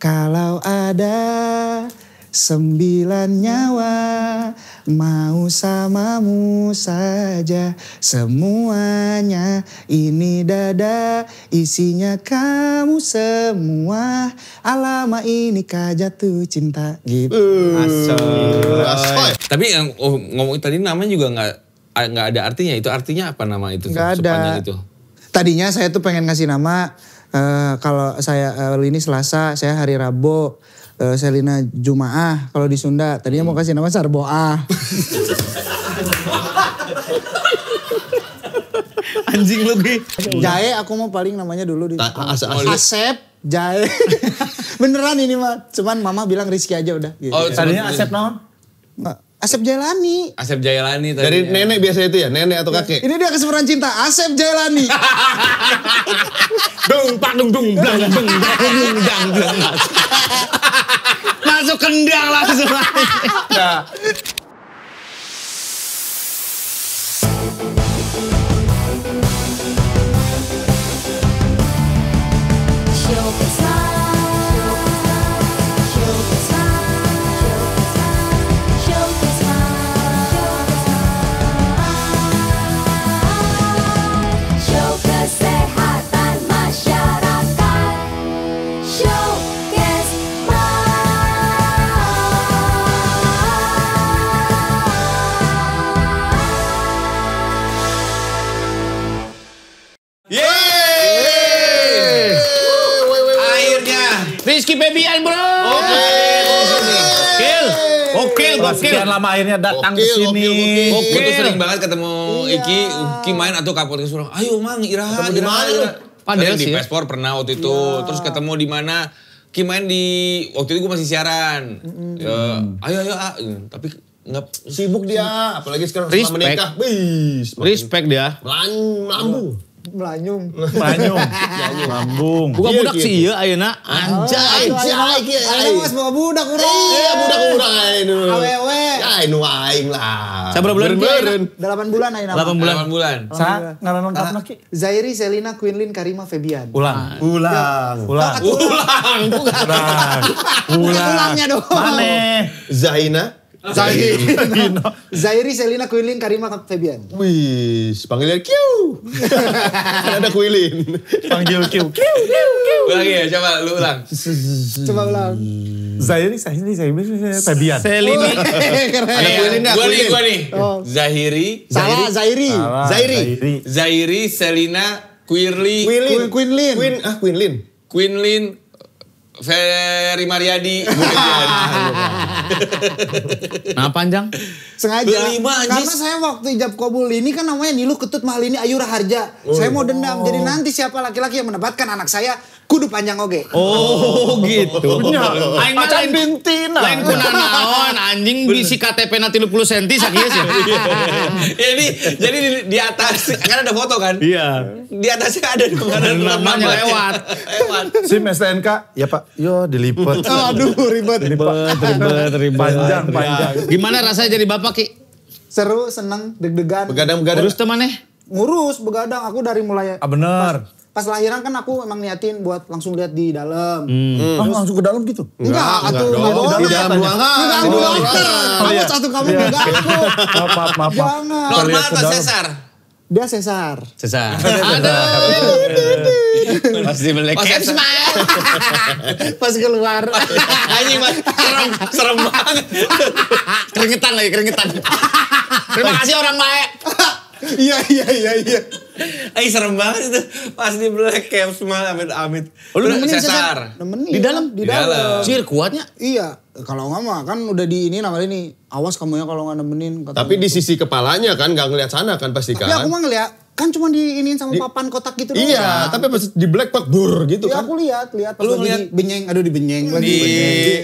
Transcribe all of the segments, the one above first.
Kalau ada 9 nyawa, mau samamu saja semuanya. Ini dada isinya kamu semua. Alama ini jatuh cinta gitu. Asoy. Tapi yang ngomong tadi namanya juga nggak ada artinya. Itu artinya apa nama itu? Nggak ada. Itu. Tadinya saya tuh pengen ngasih nama kalau saya ini Selasa, saya hari Rabu. Selina Jumaah kalau di Sunda. Tadinya mau kasih nama Sarboah. Anjing lu Gi. Jae aku mau paling namanya dulu di Asep. Jae. Beneran ini mah. Cuman mama bilang Rizky aja udah. Gitu. Oh, tadinya Asep naon? Asep Jailani. Asep Jailani tadi. Dari nenek biasa itu ya? Nenek atau kakek? Ini dia kesempurnaan cinta. Asep Jailani. Dung pak dung dung blang dung dung dang blang. Masuk kendang langsung. Nah. Rizky Febian bro. Oke. Sekian lama akhirnya datang ke sini. Gue tuh sering banget ketemu Iki main atau kapal ke Surang. Ayo mang Iraha. Ketemu di mana? Padahal di Pespor pernah waktu itu. Terus ketemu di mana? Ki main di waktu itu gue masih siaran. Ayo. Tapi nggak Sibuk dia, apalagi sekarang setelah menikah. Respect dia. Melambung. Melanyung. Lambung. Buka-budak sih ya ayeuna. Anjay. Ayo mas bawa budak urang. Iya budak-budak ayeuna. Awewe. Ya anu aing lah. Sabar bulan? 8 bulan ayeuna. 8 bulan. Sa ngaran lengkap lagi. Zairi, Selina, Quinlin, Karima, Febian. Ulang. Ulangnya dong. Mane. Zairi, Selina, Quinlin, Karima, Febian. Wih, panggilnya Q. Kan ada Quilin. Panggil Q. Lagi ya, coba lu ulang. Coba ulang. Zairi, Febian. Selini. Ada Quilin ya? Gua nih. Zahiri. Salah, Zairi, Selina, Quinlin. Quinlin, Ferry Mariadi. Nah panjang? Sengaja. Berlima, Karena saya waktu ijab kabul ini kan namanya Niluh Ketut Mahalini Ayu Raharja. Saya mau dendam. Jadi nanti siapa laki-laki yang mendapatkan anak saya kudu panjang oge. Oh gitu. Aing mah lain bintina. Lain kunaon anjing bisi KTP na 30 cm sakieu sih. Jadi di atas kan ada foto kan? Iya. Di atasnya ada namanya lewat. SIM STNK, ya Pak, yo dilipet. Aduh ribet. Panjang. Gimana rasanya jadi bapak Ki? Seru, seneng, deg-degan. Begadang-begadang. Terus temannya? Ngurus, begadang. Aku dari mulai... Bener. Pas lahiran kan aku emang niatin buat langsung lihat di dalam. Langsung ke dalam gitu? Enggak, atuh Di dalam ruangan. Di dokter. Kamu satu kamu juga aku. Maaf. Jangan. Normal atau sesar? Dia sesar. Aduh. Pasti melek. Pas keluar. Anjing mas, serem banget. Keringetan. Terima kasih orang baik. Iya. Serem banget itu. Pas di black cap smile amit-amit. Lu nemenin sesar. Nemenin. Di dalam. Sir kuatnya? Iya. Kalau nggak mah kan udah di ini namanya ini. Awas kamu ya kalau nggak nemenin. Tapi di sisi kepalanya kan nggak ngeliat sana kan pasti kan. Tapi aku mah ngeliat. Kan cuma diinin sama papan kotak gitu doang. Iya, tapi pas di black pack bur gitu ya, kan. aku lihat pas Lu lagi lihat? benyeng, aduh dibenyeng lagi.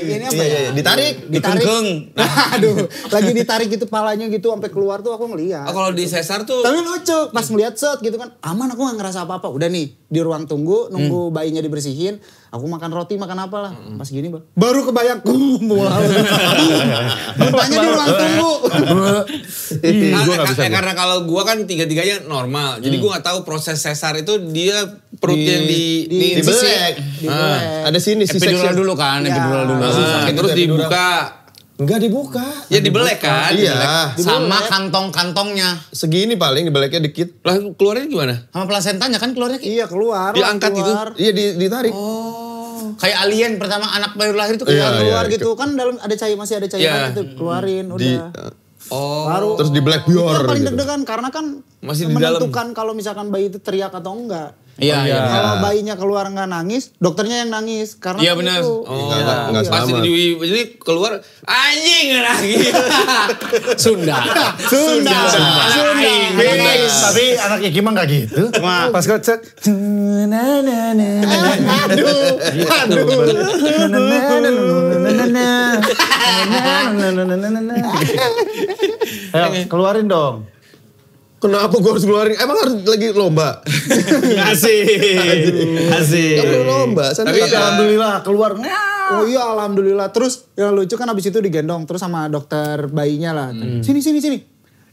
Ini apa ya? Ditarik. Dikengkeng. Aduh, lagi ditarik gitu palanya gitu sampai keluar tuh aku ngeliat. Kalau di sesar tuh. Tapi lucu, pas ngeliat set gitu kan, aman aku gak ngerasa apa-apa. Udah nih, di ruang tunggu, nunggu bayinya dibersihin. Aku makan roti, makan apalah. Pas gini baru kebayang, muntahnya di ruang tunggu. Karena kalau gua kan tiga-tiganya normal. Jadi gua gak tahu proses sesar itu dia perutnya yang di belek. Ada sini epidural dulu kan, epidural dulu. Terus dibuka. Enggak dibuka. Ya dibelek kan? Iya. Sama kantong-kantongnya. Segini paling dibeleknya dikit. Lah keluarnya gimana? Sama plasentanya kan keluarnya. Iya keluar. Diangkat gitu? Iya ditarik. Kayak alien pertama anak baru lahir itu Iya, keluar. keluar gitu kan dalam ada masih ada cairan itu keluarin udah. Baru terus di black itu bior yang paling gitu. deg-degan karena kan Masih di dalam. menentukan kalau misalkan bayi itu teriak atau enggak. Iya. Kalau bayinya keluar nggak nangis, dokternya yang nangis karena Iya benar. itu. Enggak Pasti sama. jadi keluar anjing lagi. Sunda. Tapi anak Iki mah gak gitu. Pas gue cek. Ayo keluarin dong. Kenapa gue harus keluarin? Emang harus lagi lomba? Asik. Gak perlu lomba. Tapi Alhamdulillah keluar. Oh iya alhamdulillah. Terus yang lucu kan abis itu digendong terus sama dokter bayinya lah. Sini.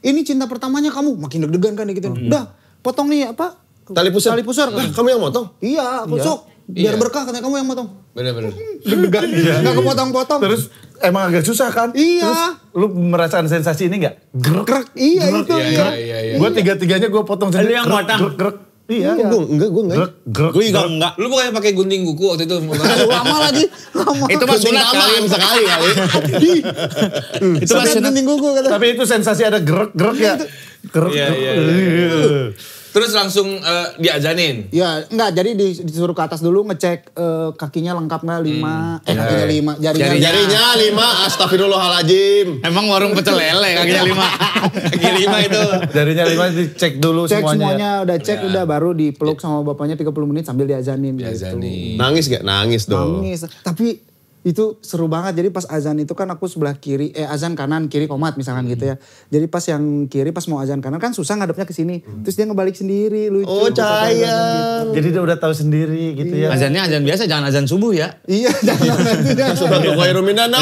Ini cinta pertamanya kamu. Makin deg-degan kan gitu. Udah potong nih apa? Tali pusar. Lah, Kamu yang motong? Iya aku sok. Biar berkah katanya kamu yang motong. benar-benar. Deg-degan. Gak kepotong-potong. Terus emang agak susah kan? Iya. Terus lu merasakan sensasi ini gak? Gerak. Iya itu. Iya. Gue tiga-tiganya gue potong sendiri. Lu yang potong? Gerak. Iya. Enggak, gue enggak. Gerak. Gue juga enggak. Lu bukannya pakai gunting kuku waktu itu? Lama lagi. Lama. Itu mah sunat kali. Sekali kali. Itu mah sunat. Gunting kuku kata. Tapi itu sensasi ada gerak ya. Gerak. Iya. Terus langsung diajanin. Ya enggak jadi disuruh ke atas dulu ngecek kakinya lengkap nggak 5 kakinya 5 Jarinya 5, astagfirullahaladzim. Emang warung pecel lele kakinya 5. Kaki 5 itu. Jarinya 5 dicek dulu cek semuanya. semuanya udah cek udah baru dipeluk sama bapaknya 30 menit sambil diazanin gitu. Nangis gak? Nangis dong. Nangis. Tapi itu seru banget. Jadi pas azan itu kan aku sebelah kiri, azan kanan, kiri komat misalkan gitu ya. Jadi pas yang kiri pas mau azan kanan kan susah ngadepnya ke sini. Terus dia ngebalik sendiri lucu. Oh sayang. Jadi dia udah tahu sendiri gitu ya. Azannya azan biasa, jangan azan subuh ya. Iya jangan nanti jangan. Sebagai khairum minan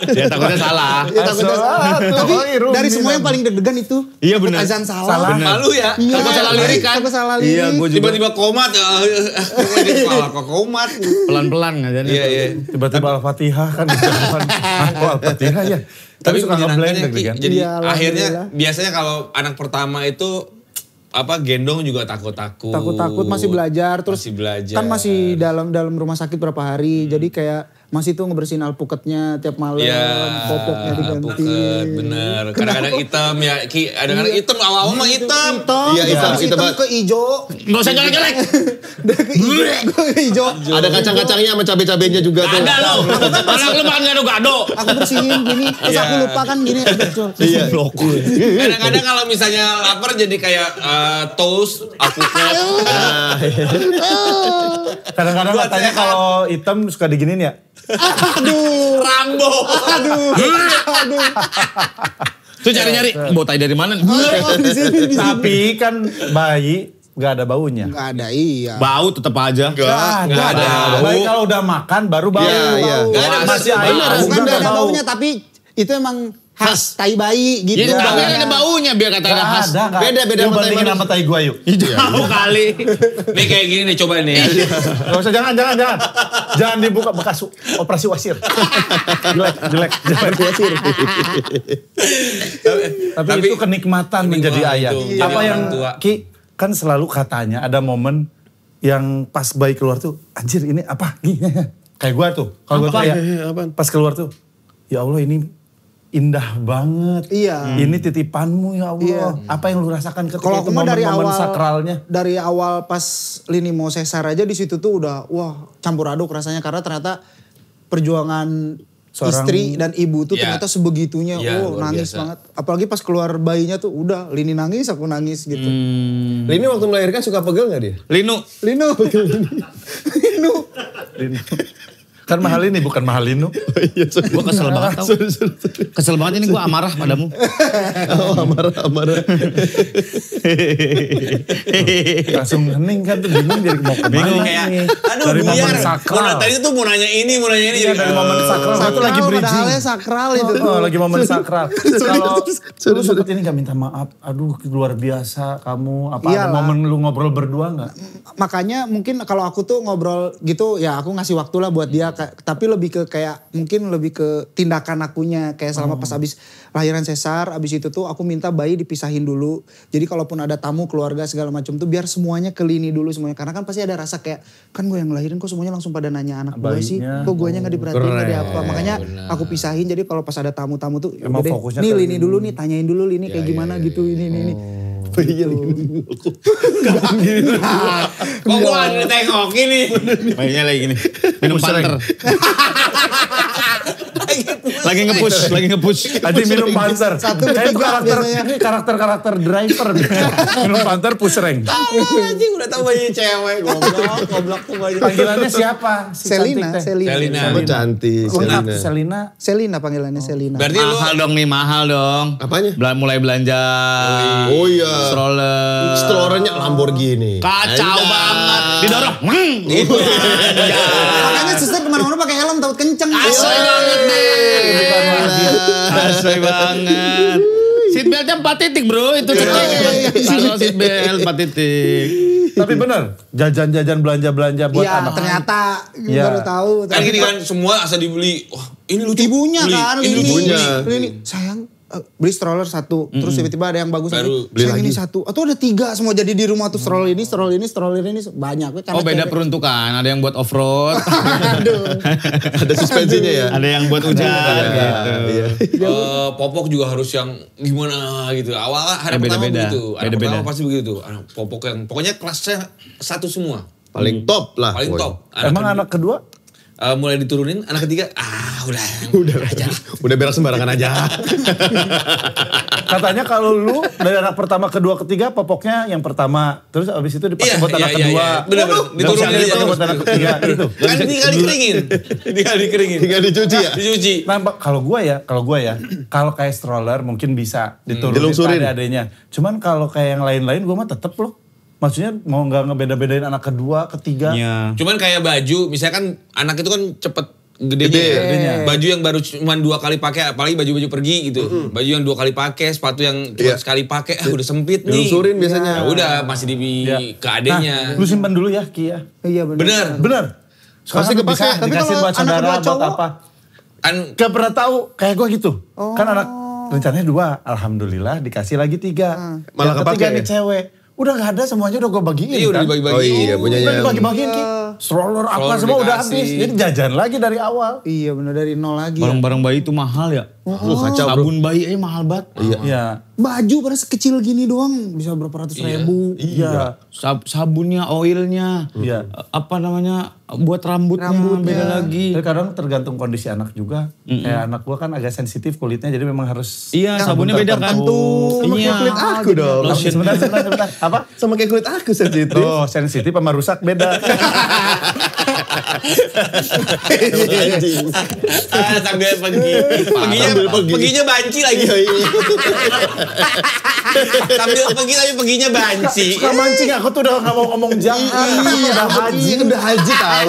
Dia takutnya salah. Ya, takutnya salah. Tapi dari semua yang paling deg-degan itu. Iya, benar. Azan salah. Malu ya. Iya, Takut salah lirik kan. takut salah lirik. Iya, gue tiba-tiba komat. Kepala kok komat. Pelan-pelan ngajannya. Iya. Tiba-tiba Al-Fatihah kan. Aku Al-Fatihah ya. Tapi suka ngeblend kan. Jadi Iya, akhirnya alhamdulillah. biasanya kalau anak pertama itu gendong juga takut-takut. Takut-takut masih belajar terus Masih belajar. kan masih dalam rumah sakit berapa hari. Jadi kayak masih tuh ngebersihin alpuketnya tiap malam, popoknya diganti. Puket, bener. Kadang-kadang hitam ya, kadang-kadang hitam, awal-awal mah hitam. Iya, hitam, Habis hitam. ke hijau. Gak usah jelek-jelek. Ke hijau. Ada kacang-kacangnya sama cabai-cabainya juga tuh. Ada lo. Anak lu makan gado-gado. Aku bersihin gini, terus aku lupa kan gini. Iya. Kadang-kadang kalau misalnya lapar jadi kayak toast, alpukat. Kadang-kadang katanya kalau hitam suka diginin ya. Aduh. Rambo. Aduh. Tuh nyari-nyari. Botai dari mana? Di sini. Tapi kan bayi gak ada baunya. Enggak ada, iya. Bau tetap aja. Gak ada. Bayi kalau udah makan baru bau. Iya. Gak ada Masih bau. air. Bukan udah ada bau. baunya tapi itu emang khas tai bayi gitu. Jadi tapi ada baunya biar kata Gak khas. ada, gak. Beda Yuk sama tai bandingin manusia. sama tai gua yuk. Jauh kali. Nih kayak gini nih, coba nih. Gak usah, jangan. Jangan dibuka bekas operasi wasir. Jelek wasir. Tapi itu kenikmatan menjadi ayah. itu, jadi Apa yang orang tua. Ki kan selalu katanya ada momen yang pas bayi keluar tuh, anjir ini apa? Kayak gua tuh, kalau gua kayak pas keluar tuh, ya Allah ini indah banget. Iya. Ini titipanmu ya Allah. Iya. Apa yang lu rasakan ketika Kalau itu aku mah dari momen-momen awal sakralnya? Dari awal pas Lini mau sesar aja di situ tuh udah wah campur aduk rasanya karena ternyata perjuangan istri dan ibu tuh Iya. ternyata sebegitunya. Iya, luar Nangis biasa. banget. Apalagi pas keluar bayinya tuh udah Lini nangis aku nangis gitu. Lini waktu melahirkan suka pegel gak dia? Linu. Lino. Lino. Kan mahal ini bukan mahal Linu. Gue kesel banget tau. Kesel banget ini gue amarah padamu. Amarah. Langsung hening kan tuh bingung jadi mau kemana. Bingung kayak, aduh dari biar. momen sakral. Tadi tuh mau nanya ini. Iya, dari momen sakral. Itu lagi bridging. Padahalnya sakral itu. Lagi momen sakral. Kalau lu sempet ini gak minta maaf. Aduh luar biasa kamu. Apa ada Iyalah. momen lu ngobrol berdua gak? Makanya mungkin kalau aku tuh ngobrol gitu ya aku ngasih waktu lah buat dia. Tapi lebih ke kayak mungkin lebih ke tindakan akunya. Kayak selama pas abis lahiran sesar, abis itu tuh aku minta bayi dipisahin dulu. Jadi kalaupun ada tamu keluarga segala macam tuh biar semuanya ke Lini dulu semuanya. Karena kan pasti ada rasa kayak kan gue yang ngelahirin kok semuanya langsung pada nanya anak gue sih. Bayinya. Kok guanya gak diperhatiin gak di apa. Makanya aku pisahin jadi kalau pas ada tamu-tamu tuh Emang udah deh, fokusnya nih ke Lini dulu nih tanyain dulu Lini kayak gimana gitu ini. Kok gue gak ditengok ini. Bayinya lagi gini. Minum panter. Lagi nge-push. Tadi minum panter. Satu Kayak ketiga karakter, biasanya. ini karakter driver. Minum panter push rank. Anjing udah tau bayi cewek. Goblok tuh bayi. Panggilannya siapa? Si Selina, cantik teh. Selina. Sama cantik. Lengkap Selina. Selina. Selina panggilannya Selina. Berarti lu Mahal dong nih, mahal dong. Apanya? Mulai belanja. Oh iya. Stroller. Strollernya Lamborghini. Kacau Anjay. banget. Didorong. itu. Makanya suster kemana-mana pakai helm takut kenceng. Asoy banget deh. Asoy banget. Seatbeltnya 4 titik bro. Itu taruh seatbelt 4 titik. Tapi bener, jajan-jajan belanja-belanja buat Iya anak. ternyata Iya. baru tahu. Kan gini kan semua asal dibeli. Wah ini lucu. Ibunya Beli. kan Ini lucu. Ibunya. Lini sayang beli stroller satu, terus tiba-tiba ada yang bagus Baru lagi. beli Sayang ini lagi. satu, atau ada 3 semua jadi di rumah tuh stroller ini banyak. Karena Oh beda cewek. peruntukan. Ada yang buat off-road. Aduh. Ada suspensinya ya. Ada yang buat hujan gitu. Iya. Popok juga harus yang gimana gitu. Awal hari pertama Beda-beda. begitu. Hari Beda-beda. pertama pasti begitu. Anak popok yang pokoknya kelasnya 1 semua. Paling top lah. Paling Boy. top. Emang anak kedua? Mulai diturunin, anak ketiga udah aja. Udah berak sembarangan aja. Katanya kalau lu dari anak pertama, kedua, ketiga popoknya yang pertama. Terus abis itu dipakai buat anak kedua. Bener. Nggak usah Diturunin dipakai aja. buat anak ketiga gitu. Kan tinggal dikeringin. Tinggal dikeringin. Tinggal dicuci ya. Dicuci. Nah, kalau gue ya, kalau kayak stroller mungkin bisa diturunin Dilungsurin. ke adanya. Cuman kalau kayak yang lain-lain gue mah tetep loh. Maksudnya mau nggak ngebeda-bedain anak kedua, ketiga. Iya. Cuman kayak baju, misalnya kan anak itu kan cepet gedenya. Gede. Gedenya. Baju yang baru cuma 2 kali pakai, apalagi baju-baju pergi gitu. Baju yang 2 kali pakai, sepatu yang cuma Iya. sekali pakai, udah sempit nih. Dilungsurin biasanya. Ya udah masih di ke adenya. Nah, lu simpan dulu ya Ki ya. Iya benar. Bener. Bener. Pasti Sekarang kepake. bisa Tapi dikasih kalau buat anak saudara, kedua buat cowok? apa. Kan Gak pernah tahu, kayak gue gitu. Kan anak rencananya 2, alhamdulillah dikasih lagi 3. Malah Yang ketiga kepake nih ya? cewek. Udah gak ada semuanya udah gue bagiin iya udah kan. dibagi-bagi. Oh iya, punyanya Udah yang... dibagi-bagiin Ki. Stroller apa Stroller semua udah dikasih. habis. Jadi jajan lagi dari awal. Iya benar dari nol lagi. Ya. Barang-barang bayi itu mahal ya. kacau bro. Sabun bayi mahal banget. Iya. Baju pada sekecil gini doang bisa berapa ratus ribu. Iya. Sabunnya, oilnya. Iya. Apa namanya? Buat rambutnya, beda lagi. Tapi kadang tergantung kondisi anak juga. Kayak anak gua kan agak sensitif kulitnya jadi memang harus. Iya, sabunnya beda kan. Sama kayak kulit aku dong. Lotion. Sebentar. Apa? Sama kayak kulit aku sensitif. Oh, sensitif sama rusak beda. Anjing. Sambil pergi. Peginya banci lagi. Sambil pergi tapi peginya banci. Suka mancing aku tuh udah gak mau ngomong jahat. Udah haji. Udah haji tahu.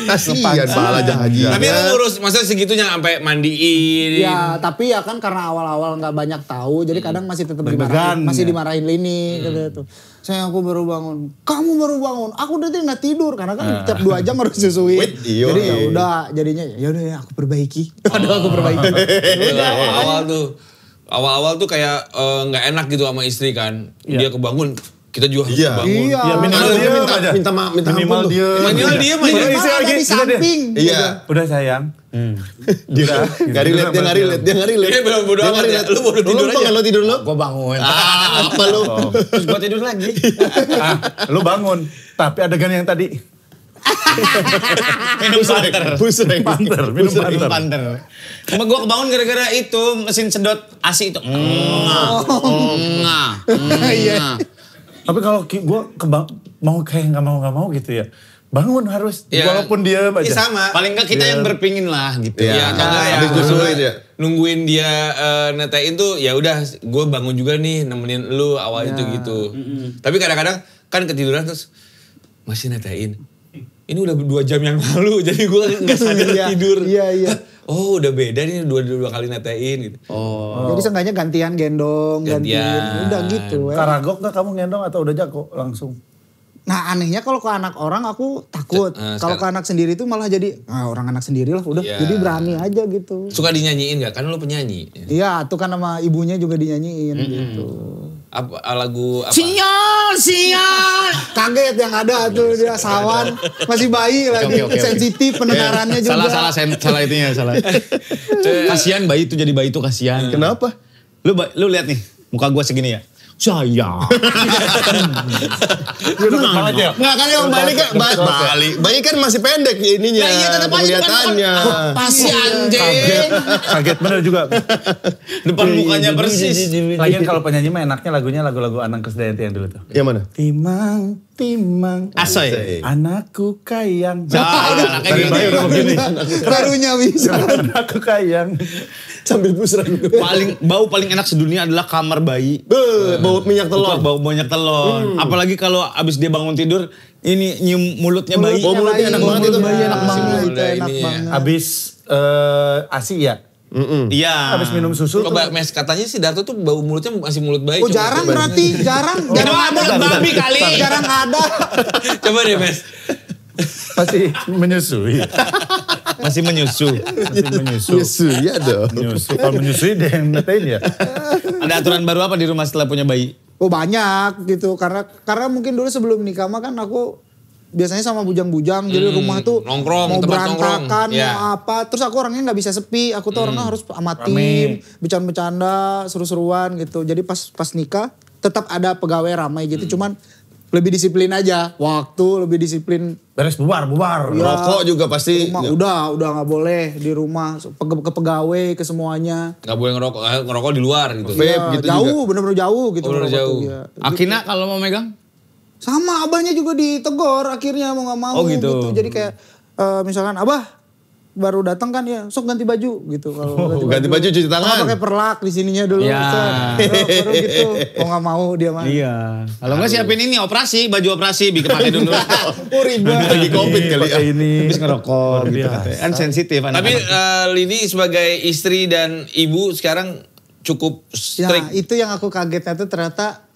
Kasihan pahala haji. Tapi emang ngurus, maksudnya segitunya sampai mandiin. Ya tapi ya kan karena awal-awal nggak banyak tahu, jadi kadang masih tetap Deg-degan, dimarahin, masih ya. dimarahin Lini gitu. Saya aku baru bangun, kamu baru bangun, aku udah nggak tidur karena kan tiap 2 jam harus susuin. Iya. Jadi ya udah, jadinya ya udah ya aku perbaiki. Aduh aku perbaiki. Awal-awal tuh kayak nggak enak gitu sama istri kan. Dia kebangun, kita juga harus Iya. kebangun. Iya. Ya minimal Dia dia minta minimal ampun tuh. dia. Minimal dia mah ya. Padahal istri Ada lagi, di gitu deh. samping. Iya. Udah sayang. Dia nggak relate, dia nggak relate, dia nggak relate. Dia belum bodo Dia amat nggak ya. relate. Lu baru tidur Lu aja. kalau tidur lu? Gue bangun. Apa lu? Terus gua tidur lagi. Lu bangun, tapi adegan yang tadi Minum panter. Pusreng. panter, minum Minum panter. panter. Cuma gue kebangun gara-gara itu mesin sedot AC itu. Iya. Tapi kalau gue mau kayak nggak mau gitu ya. bangun harus. Iya. Walaupun dia aja. Iya sama. Paling enggak kita yang berpingin lah gitu. Iya, Atau enggak ya. habis nyusuin ya. Nungguin dia netain tuh ya udah gue bangun juga nih nemenin lu awal itu gitu. Tapi kadang-kadang kan ketiduran terus masih netain. Ini udah 2 jam yang lalu jadi gue gak sadar tidur. Iya. Oh udah beda nih dua kali netain gitu. Jadi seenggaknya gantian gendong, gantian. Udah gitu. Karagok gak kamu ngendong atau udah jago langsung? Nah anehnya kalau ke anak orang aku takut. Kalau ke anak sendiri tuh malah jadi, orang anak sendiri lah udah. Iya. Jadi berani aja gitu. Suka dinyanyiin gak? Kan lu penyanyi. Iya tuh kan sama ibunya juga dinyanyiin gitu. Apa lagu apa? Sial. Kaget yang ada tuh dia sawan. Masih bayi lagi. Oke. Sensitif pendengarannya juga. Salah itunya salah. Kasihan bayi itu jadi bayi itu kasihan. Kenapa? Lu lihat nih muka gua segini ya. Saya. Enggak kan yang balik kan bayi kan masih pendek ininya. Iya tetap aja penglihatannya. pasti anjing. Kaget bener juga. Depan mukanya persis. Lagian kalau penyanyi mah enaknya lagunya lagu-lagu Anang Krisdayanti yang dulu tuh. Yang mana? Timang. Asoy. Anakku kayang. Udah anaknya Bayi udah begini. Barunya bisa. Anakku kayang. Sambil busran. Bau paling enak sedunia adalah kamar bayi. Bau minyak telur. Bau banyak telur. Apalagi kalau abis dia bangun tidur, ini nyium mulutnya bayi. Bau mulutnya enak banget itu. Bayi enak banget. Itu Udah enak ini ya. banget. Abis ASI ya? Iya. Abis minum susu. Coba Mes katanya si Darto tuh bau mulutnya masih mulut bayi. Oh Coba, jarang coba. berarti. Jarang Coba ada. mulut babi kali. Jarang ada. Coba deh Mes. Pasti menyusui. Masih menyusu. Masih menyusu. Iya dong. Menyusu. Kalau menyusui deh yang netain ya. Ada aturan baru apa di rumah setelah punya bayi? Oh banyak gitu. Karena mungkin dulu sebelum nikah mah kan aku biasanya sama bujang-bujang. Jadi rumah tuh nongkrong, mau tempat berantakan, nongkrong. mau Ya. apa. Terus aku orangnya gak bisa sepi. Aku tuh orangnya harus sama tim. Bercanda-bercanda, seru-seruan gitu. Jadi pas nikah tetap ada pegawai ramai gitu. Cuman lebih disiplin aja. Waktu lebih disiplin. Beres bubar. Ya, Rokok juga pasti. rumah udah gak boleh di rumah. Ke pegawai, ke semuanya. Gak boleh ngerokok di luar gitu. Vape Ya, gitu jauh, juga. bener-bener jauh gitu. Oh, bener ngerokok jauh. tuh, ya. Akina kalau mau megang? Sama abahnya juga ditegor akhirnya mau gak mau Oh, gitu. Jadi kayak misalkan abah baru datang kan ya sok ganti baju gitu. Kalau ganti baju, cuci tangan. Pakai perlak di sininya dulu. Ya. Baru gitu. Mau gak mau dia mah. Iya. Kalau nggak siapin ini operasi, baju operasi, bikin pakai dulu. Oh ribet. Lagi covid kali ya. Pakai ini. Habis ngerokok gitu biasa. katanya. Kan sensitif Tapi anak-anak. Lini sebagai istri dan ibu sekarang cukup Ya strict. itu yang aku kagetnya tuh ternyata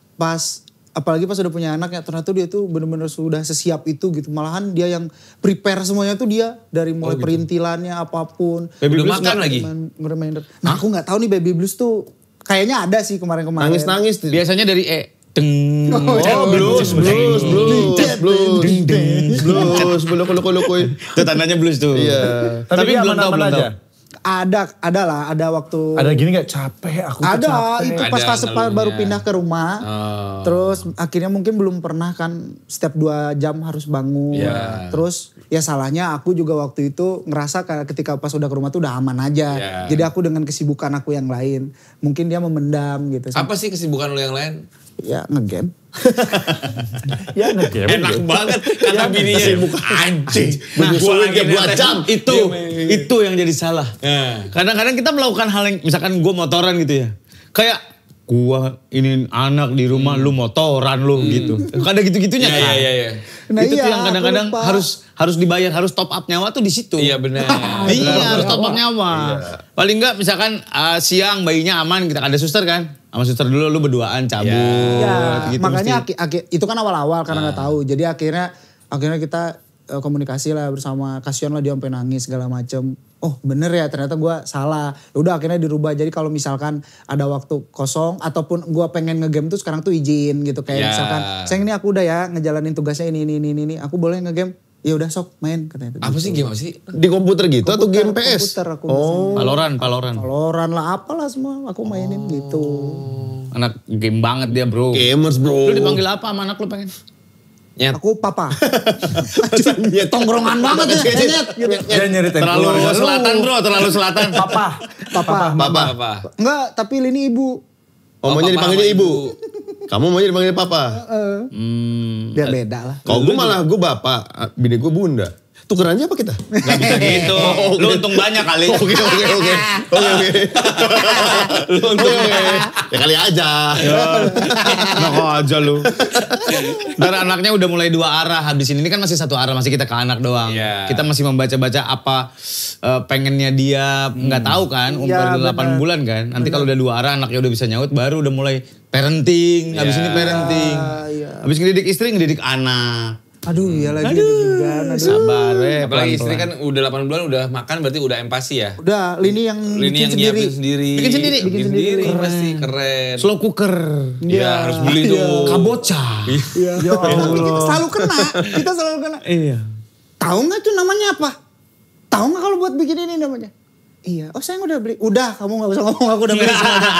apalagi pas udah punya anak ya ternyata dia tuh bener-bener sudah sesiap itu gitu. Malahan dia yang prepare semuanya tuh dia dari mulai perintilannya apapun. Baby blues makan lagi. Reminder. Nah aku nggak tahu nih baby blues tuh kayaknya ada sih kemarin-kemarin. Nangis-nangis. Biasanya dari Deng. Blues. Itu tandanya blues tuh. Iya. Tapi dia belum tahu, aman-aman belum aja. tahu. Ada waktu. Ada gini gak capek aku tuh Ada, capek. itu pas Ada fase ngeluhnya. baru pindah ke rumah. Terus akhirnya mungkin belum pernah kan setiap 2 jam harus bangun. Iya. Terus ya salahnya aku juga waktu itu ngerasa ketika pas udah ke rumah tuh udah aman aja. Iya. Jadi aku dengan kesibukan aku yang lain. Mungkin dia memendam gitu. Apa sih kesibukan lo yang lain? Ya ngegame. Ya ngegame. Enak banget kata bininya. Anjing. Menyusuin dia 2 jam. Itu yang jadi salah. Kadang-kadang kita melakukan hal yang misalkan gue motoran gitu ya. Kayak gua ini anak di rumah lu motoran lu gitu. Ada gitu-gitunya kan. Iya. Nah itu tuh iya, yang aku kadang-kadang lupa. harus dibayar, harus top up nyawa tuh di situ. Iya benar. Iya, harus top up nyawa. Paling enggak misalkan siang bayinya aman, kita ada suster kan. Sama suster dulu lu berduaan cabut. Ya, gitu makanya mesti. itu kan awal-awal karena nggak tahu. Jadi akhirnya kita komunikasi lah bersama. Kasihan lah dia sampai nangis segala macem. Oh bener ya ternyata gue salah. Udah akhirnya dirubah. Jadi kalau misalkan ada waktu kosong ataupun gue pengen ngegame tuh sekarang tuh izin gitu. Kayak Ya. misalkan sayang ini aku udah ya ngejalanin tugasnya ini. Aku boleh ngegame? Ya udah sok main katanya. Apa sih game apa sih? Di komputer gitu atau game PS? Komputer aku biasanya. Paloran. Valoran lah apalah semua aku mainin gitu. Anak game banget dia, Bro. Gamers bro. Lu dipanggil apa sama anak lu pengen? Nyet. Aku papa. Tongkrongan banget ya. Nyet, gitu. Dia nyeritain Terlalu keluarga lu. selatan, Bro, terlalu selatan. Papa. Apa? Enggak, tapi Lini ibu. Mamanya papa dipanggilnya sama ibu. Kamu maunya dipanggil papa. Dia beda lah. Kalau gue malah gue bapak, bini gue bunda. Tukerannya apa kita? Gak bisa gitu. Lu untung banyak kali. Oke. Lu untung ya kali aja. Nah aja lu. Dan anaknya udah mulai 2 arah. Habis ini kan masih 1 arah, masih kita ke anak doang. Iya. Kita masih membaca-baca apa pengennya dia, nggak tahu kan, umur Iya, 8 benar. bulan kan. Nanti kalau udah 2 arah anaknya udah bisa nyaut, baru udah mulai parenting. Habis ini parenting. Iya. Habis ngedidik istri, ngedidik anak. Aduh, iya lagi deg-degan. Aduh. Sabar Apalagi istri pelan-pelan. kan udah 8 bulan udah makan berarti udah empati ya. Udah, Lini yang Ini bikin yang sendiri. nyiapin sendiri. Bikin sendiri? Bikin sendiri pasti keren. Slow cooker. Iya harus beli tuh. Kabocha. Iya. Kita selalu kena. Kita selalu kena. Iya. Tahu nggak tuh namanya apa? Tahu nggak kalau buat bikin ini namanya? Iya. Oh saya udah beli. Udah, kamu nggak usah ngomong. Aku udah beli semuanya.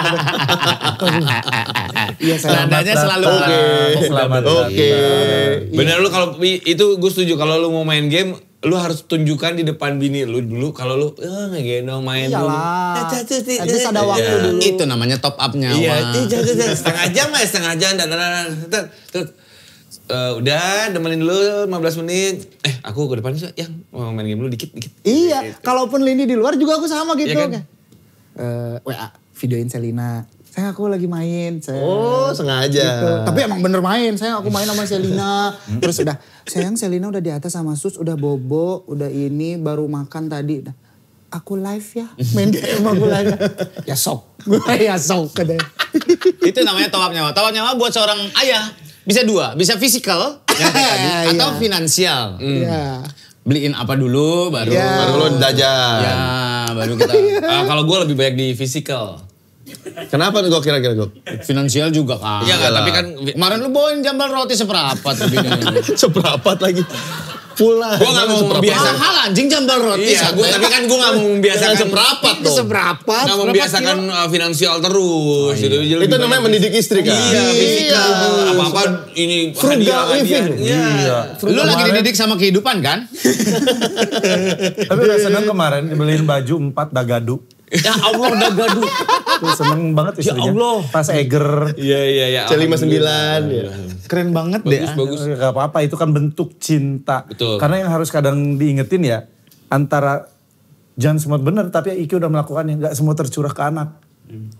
Iya saya. Nadanya selalu Selamat Oke. Bener lu kalau itu gue setuju kalau lu mau main game lu harus tunjukkan di depan bini lu dulu kalau lu ngegendong main dulu. Iyalah. Aja ada waktu Iya. dulu. Itu namanya top up nyawa. Iya, setengah jam lah, setengah jam. Terus udah demenin dulu 15 menit. Aku ke depan sih, yang mau main game dulu dikit. Iya. Kalaupun Lini di luar juga aku sama gitu. Iya kan? Kayak, WA, videoin Selina. Sayang aku lagi main. Oh sengaja. Gitu. Tapi emang bener main. Sayang aku main sama Selina. Terus udah, sayang Selina udah di atas sama Sus. Udah bobo, udah ini, baru makan tadi. Udah, aku live ya. Main game aku live. Ya sok. Ya sok. Itu namanya top up nyawa. Top up nyawa buat seorang ayah. Bisa 2, bisa fisikal yang kayak tadi, atau Iya. finansial. Iya. Beliin apa dulu, baru Iya. Baru lo jajan. ya, baru kita Kalau gue lebih banyak di physical. Kenapa gue kira-kira gue? finansial juga kan. Iya kan, tapi kan Kemarin lu bawain jambal roti seperempat. Seberapa lagi? Pulang. Gue gak mau Biasa membiasakan. hal anjing jambal roti. Iya, tapi kan gue gak mau membiasakan Seberapa Itu seberapa? Gak membiasakan finansial terus. Gitu. Jadi Itu lebih namanya banyak- mendidik istri kan? Iya, physical. Apa-apa ini Frugal living. Iya. Lu lagi dididik sama kehidupan kan? Tapi udah seneng kemarin dibeliin baju 4 dagadu. Ya Allah udah gaduh. Tuh seneng banget istrinya. Allah. Tas Eger. Iya. C59 ya. Keren banget deh. Bagus. Gak apa-apa, itu kan bentuk cinta. Betul. Karena yang harus kadang diingetin ya, antara jangan semua benar, tapi Iki udah melakukannya. Gak semua tercurah ke anak.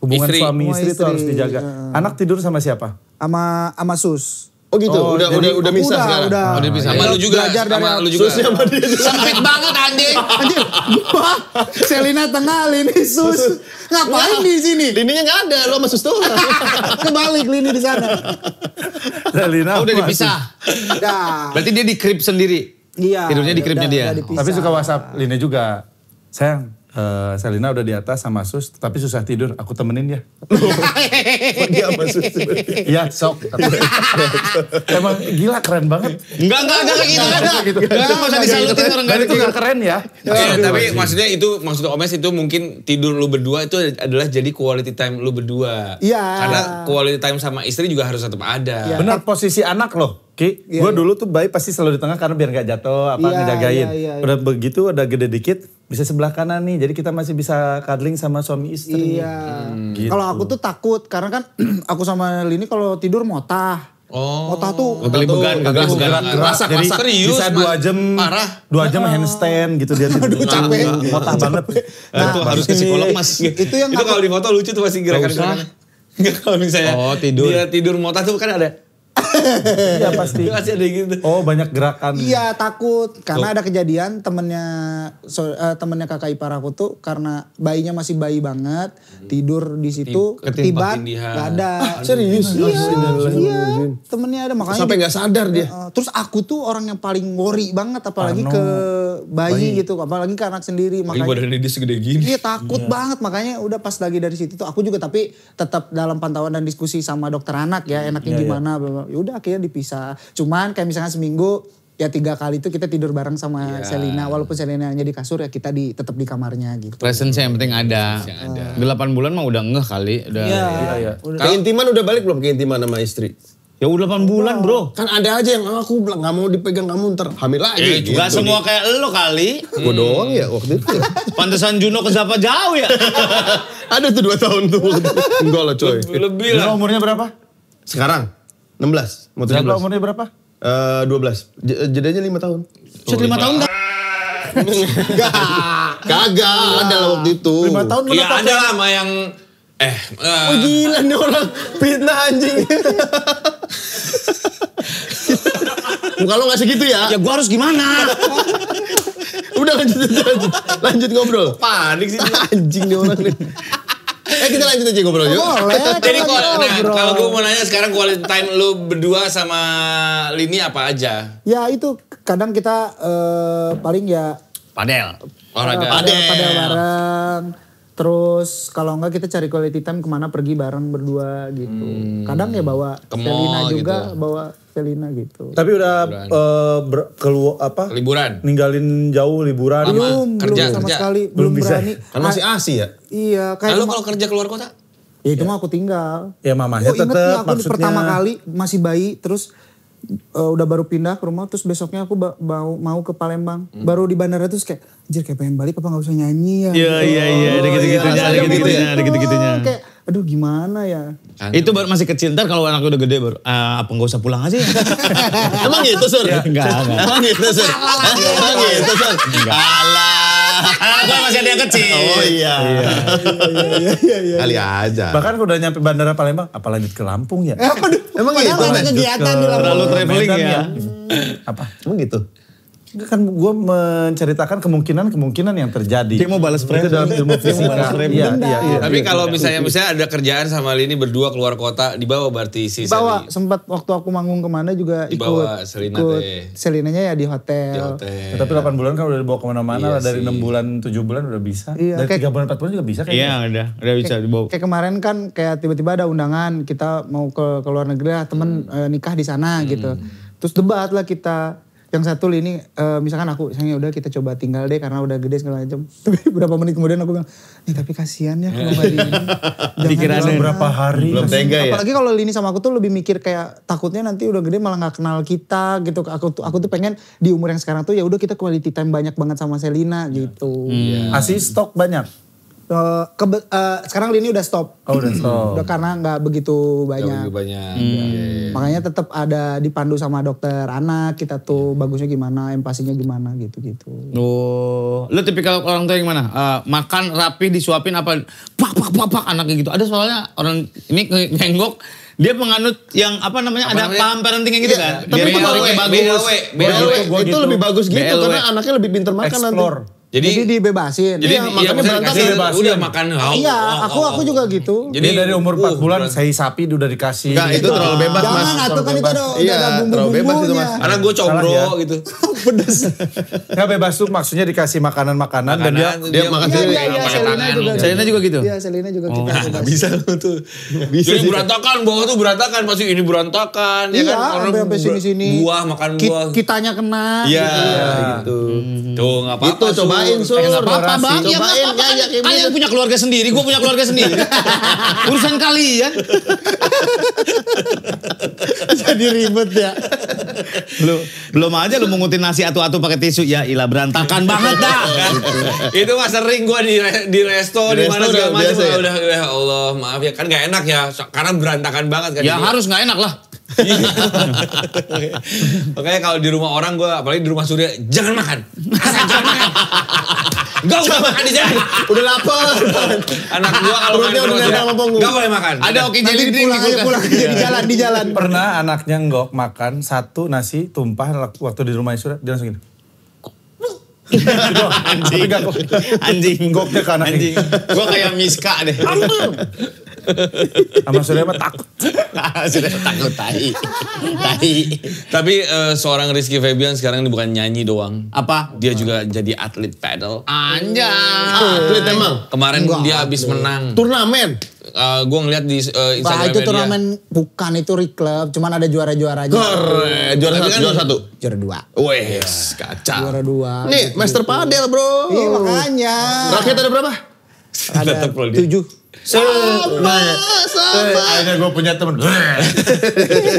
Hubungan Istri. suami istri itu Istri, harus dijaga. Anak tidur sama siapa? Sama Sus. Oh gitu, udah misah sekarang. Udah. Oh, dia bisa. Sama lu juga. Belajar dari Sama lu juga. Susnya sama dia juga. Sempit banget anjing. Anjir, gua Selina tengah, Lini Sus. Ngapain di sini? Lininya gak ada, lo sama sus doang. Kebalik Lini di sana. Selina Oh, udah apa? dipisah. Dah. Berarti dia di krib sendiri. Iya. Tidurnya di kribnya dia. dipisah. Tapi suka WhatsApp Lina juga. Sayang, Selina udah di atas sama Sus, tapi susah tidur. Aku temenin ya. Oh, dia sama sus. Iya, sok. Emang gila keren banget. Enggak kayak gitu. Enggak usah disalutin orang Dan enggak itu gak keren ya. Tapi maksudnya itu, maksud Omes itu mungkin tidur lu berdua itu adalah jadi quality time lu berdua. Iya. Karena quality time sama istri juga harus tetap ada. Iya. Benar posisi anak loh. Ki, Iya, gue iya. dulu tuh bayi pasti selalu di tengah karena biar gak jatuh, Iya, ngejagain. iya. Udah begitu, udah gede dikit, bisa sebelah kanan nih. Jadi kita masih bisa cuddling sama suami istri. Iya. Gitu. Kalau aku tuh takut karena kan aku sama Lini kalau tidur motah. Oh. Motah tuh Geli began, Gerak, began. Masak, Jadi masak. Serius, bisa Mas? 2 jam, Parah. 2 jam handstand gitu dia. Aduh, capek. Motah banget. Itu harus ke psikolog Mas. Itu yang Itu kalau di foto lucu tuh pasti gerakan-gerakan. Enggak kalau misalnya Oh, tidur. dia tidur motah tuh kan ada. Iya pasti. Pasti ada gitu. Oh banyak gerakan. Iya takut karena ada kejadian temennya kakak ipar aku tuh karena bayinya masih bayi banget tidur di situ Ketimpa ketiban tindihan. nggak ada. Serius? Iya temennya ada makanya. Sampai gak sadar dia. Terus aku tuh orang yang paling worry banget apalagi ke bayi gitu apalagi ke anak sendiri Lagi makanya. badannya dia segede gini. Iya takut banget makanya udah pas lagi dari situ tuh aku juga tapi tetap dalam pantauan dan diskusi sama dokter anak ya enaknya gimana ya udah akhirnya dipisah cuman kayak misalnya seminggu ya 3 kali itu kita tidur bareng sama Selina walaupun Selina hanya di kasur ya kita tetap di kamarnya gitu. Presence yang penting ada. 8 bulan mah udah ngeh kali. Udah. Iya. Keintiman udah balik belum keintiman sama istri? Ya udah 8 bulan bro. Kan ada aja yang aku bilang gak mau dipegang kamu ntar hamil lagi. Gak semua kayak lo kali. Gue doang ya waktu itu. Pantesan Juno ke Zapa jauh ya. Ada tuh 2 tahun tuh. Enggak lah coy. Lebih lah. Juno umurnya berapa? Sekarang 16. Mau Zapa 17. umurnya berapa? 12. Jedanya 5 tahun. Set 5 tahun gak? Kagak ada lah waktu itu. 5 tahun Iya menetap. ada lah sama yang Wah gila nih orang fitnah anjing. Muka lo gak segitu ya? Ya gua harus gimana? Udah lanjut ngobrol. panik sih. Anjing nih orang nih. Kita lanjut aja ngobrol yuk. Boleh. Jadi ngobrol. kalau gue mau nanya sekarang quality time lu berdua sama Lini apa aja? Ya itu kadang kita paling ya Padel. Olahraga. padel bareng. Terus kalau enggak kita cari quality time kemana pergi bareng berdua gitu. Kadang ya bawa Ke mall Selina juga, gitu. bawa Selina gitu. Tapi udah keluar Liburan. ninggalin jauh liburan. Belum Kerja, sama kerja. sekali, Belum belum bisa. berani. Kan masih ASI ya? Iya, kayak Lalu kalau kerja keluar kota? ya itu mah aku tinggal. Ya mamanya Ingat nih, tetap aku maksudnya. pertama kali masih bayi terus udah baru pindah ke rumah terus besoknya aku mau ke Palembang. Baru di bandara terus kayak anjir kayak pengen balik apa gak usah nyanyi ya. Iya, ada gitu-gitunya, ada gitu-gitunya, ada gitu-gitunya. Kayak aduh gimana ya. Itu baru masih kecil, ntar kalau anaknya udah gede baru, apa gak usah pulang aja ya? Emang gitu Sur? Enggak. Emang gitu Sur? Emang gitu Sur? Alah. Gue masih ada yang kecil. Oh iya. Kali aja. Bahkan udah nyampe bandara Palembang, apa lanjut ke Lampung ya? Emang gitu? Padahal ada kegiatan di Lampung. Terlalu traveling Medan ya. Apa? Emang gitu? Kan gue menceritakan kemungkinan yang terjadi. Dia mau balas frame. Itu dalam ilmu fisika. Iya. Tapi kalau misalnya ada kerjaan sama Lini berdua keluar kota, dibawa berarti si Bawa Sally. sempat waktu aku manggung kemana juga Dibawa Selina ikut teh. Selinanya ya di Di hotel. hotel. Tapi 8 bulan kan udah dibawa kemana-mana Iya lah. Dari sih. 6 bulan, 7 bulan udah bisa. Iya, Dari kayak- 3 bulan, 4 bulan juga bisa Iya, kayaknya. udah bisa dibawa. Kayak kemarin kan kayak tiba-tiba ada undangan kita mau ke luar negeri lah temen nikah di sana gitu. Terus debat lah kita. Yang satu Lini misalkan aku sayangnya udah kita coba tinggal deh karena udah gede segala macam. Tapi beberapa menit kemudian aku bilang, nih tapi kasihan ya kalau nggak di ini. Pikirannya. Jangan- Berapa hari. Belum tega ya? Apalagi kalau Lini sama aku tuh lebih mikir kayak takutnya nanti udah gede malah nggak kenal kita gitu. Aku tuh pengen di umur yang sekarang tuh ya udah kita quality time banyak banget sama Selina gitu. Asli stok banyak. Sekarang Lini udah stop. Oh udah stok. Udah karena nggak begitu banyak. Banyak. Makanya tetap ada dipandu sama dokter anak kita tuh bagusnya gimana, empasinya gimana gitu-gitu. Oh, lu tipikal orang tua yang gimana? Makan rapi disuapin apa? Pak anaknya gitu. Ada soalnya orang ini ngenggok dia penganut yang apa namanya Apa ada namanya? paham parenting yang gitu kan. Tapi Biar itu motoriknya bagus. BLW. Itu lebih bagus gitu BLW. karena anaknya lebih pintar makan nanti. Explore. Jadi dibebasin. Jadi makanya maksudnya berantakan. kasih, Bebasin. udah makan. Iya, aku juga gitu. Jadi Dia dari umur 4 bulan saya sapi udah dikasih. Enggak, itu terlalu bebas mas. Jangan atuh kan itu ada Iya, ada terlalu bebas itu, Mas. Karena gue combro Salah ya. gitu. Nggak bebas tuh maksudnya dikasih makanan-makanan dan dia makan Iya, sendiri. iya, iya, pakai Selina tangan. juga. Selina juga gitu? Iya, Selina juga kita bebasin. Bisa lu tuh. Jadi berantakan, bawah tuh berantakan. Pasti ini berantakan. Ya Iya, kan? Orang sampai sini-sini. Buah, makan buah. Kitanya kena. Iya, gitu. Tuh gak apa-apa. Itu cobain Sur. Nggak apa-apa bang, ya nggak Cobain apa-apa. ya kayak Kalian gitu. punya keluarga sendiri, gue punya keluarga sendiri. Urusan kalian. Jadi ribet ya. Lu belum aja lu mengutin nasi atu-atu pakai tisu, ya ilah berantakan banget dah. Itu mah sering gue di resto, Di di mana resto segala udah macam. biasa ya? Udah, ya Allah maaf ya. Kan gak enak ya, karena berantakan banget kan. Ya Jadi- harus nggak enak lah. Makanya kalau di rumah orang gue, apalagi di rumah Surya, jangan makan. Asal jangan makan. Gak usah makan di sini. Udah lapar. Anak gue kalau main Perutnya ke udah rumah Surya, nempel sama punggung. gak boleh makan. Ada oke Nanti jadi drink di pulang aja kulkas. pulang aja di jalan. pernah anaknya nggok makan satu nasi tumpah waktu di rumah Isura dia langsung gini. Anjing. Anjing. Nggoknya ke anaknya. Anjing. Gue kayak Miska deh. Sama Surya mah takut. Sudah takut tai. Tai. Tapi seorang Rizky Febian sekarang ini bukan nyanyi doang. Apa? Dia juga jadi atlet paddle. Anjay. Atlet emang. Kemarin dia habis menang. Turnamen. Gue ngeliat di Bah, Instagramnya itu dia. turnamen bukan itu reclub, cuman ada juara-juaranya. Keren. Juara Tapi satu. kan- Juara satu. Juara 2. Wes, kacau. Juara 2. Nih, Master Padel bro. Iya makanya. Rakyat ada berapa? Ada Tetep loh dia. 7. Akhirnya gue punya temen.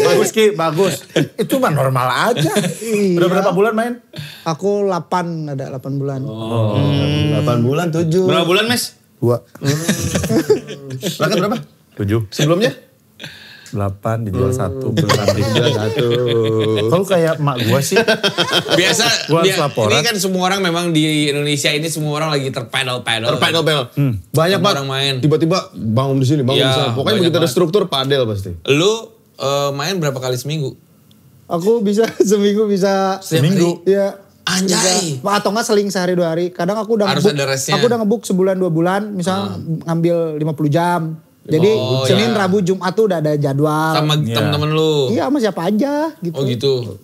Bagus Ki, bagus. Itu mah normal aja. Udah berapa bulan main? Aku 8, ada 8 bulan. 8 bulan, 7. Berapa bulan, Mes? 2. Raket berapa? 7. Sebelumnya? 8 dijual 1. Kalau kayak emak gue sih. Biasa Gua harus laporan. ini kan semua orang memang di Indonesia ini semua orang lagi terpedal-pedal. Terpedal-pedal. Banyak Semua banget. orang main. Tiba-tiba bangun di sini, bangun Iya, di sana. Pokoknya banyak begitu ada banget. struktur padel pasti. Lu main berapa kali seminggu? Aku bisa seminggu bisa. Seminggu. Iya. Anjay. Bisa. Atau enggak seling sehari 2 hari. Kadang aku udah Harus nge-book. ada restnya. Aku udah nge-book sebulan 2 bulan. Misal ngambil 50 jam. Jadi Oh, Senin, iya. Rabu, Jumat tuh udah ada jadwal. Sama temen-temen lu? Iya sama siapa aja gitu. Oh gitu.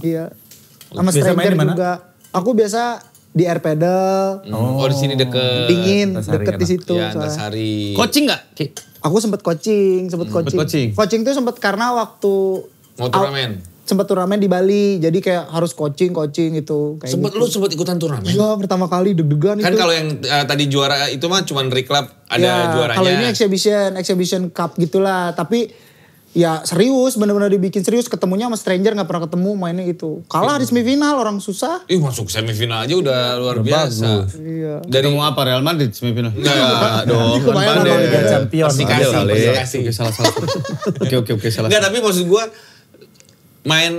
Iya. Sama Biasa main stranger di mana? juga. Aku biasa di air pedal. Oh di sini deket. Dingin, Antasari deket di enak. situ. Ya soalnya. Antasari. Coaching nggak, Ki? Aku sempet coaching. coaching. Coaching tuh sempet karena waktu Mau turnamen? Sempet turnamen di Bali. Jadi kayak harus coaching gitu. Kayak Sempet gitu. lu sempet ikutan turnamen? Iya pertama kali deg-degan Kan itu. kalau yang tadi juara itu mah cuman reclub ada Ya, juaranya. kalau ini exhibition cup gitulah. Tapi ya serius, bener-bener dibikin serius. Ketemunya sama stranger gak pernah ketemu mainnya gitu. Kalah di semifinal orang susah. Ih masuk semifinal aja udah luar biasa. Iya. Dari Ketemu apa, Real Madrid semifinal? Enggak dong, kan Kebayang padel. sama Liga Champion. Persikasi. Oke, salah. Oke, salah. Enggak, tapi maksud gua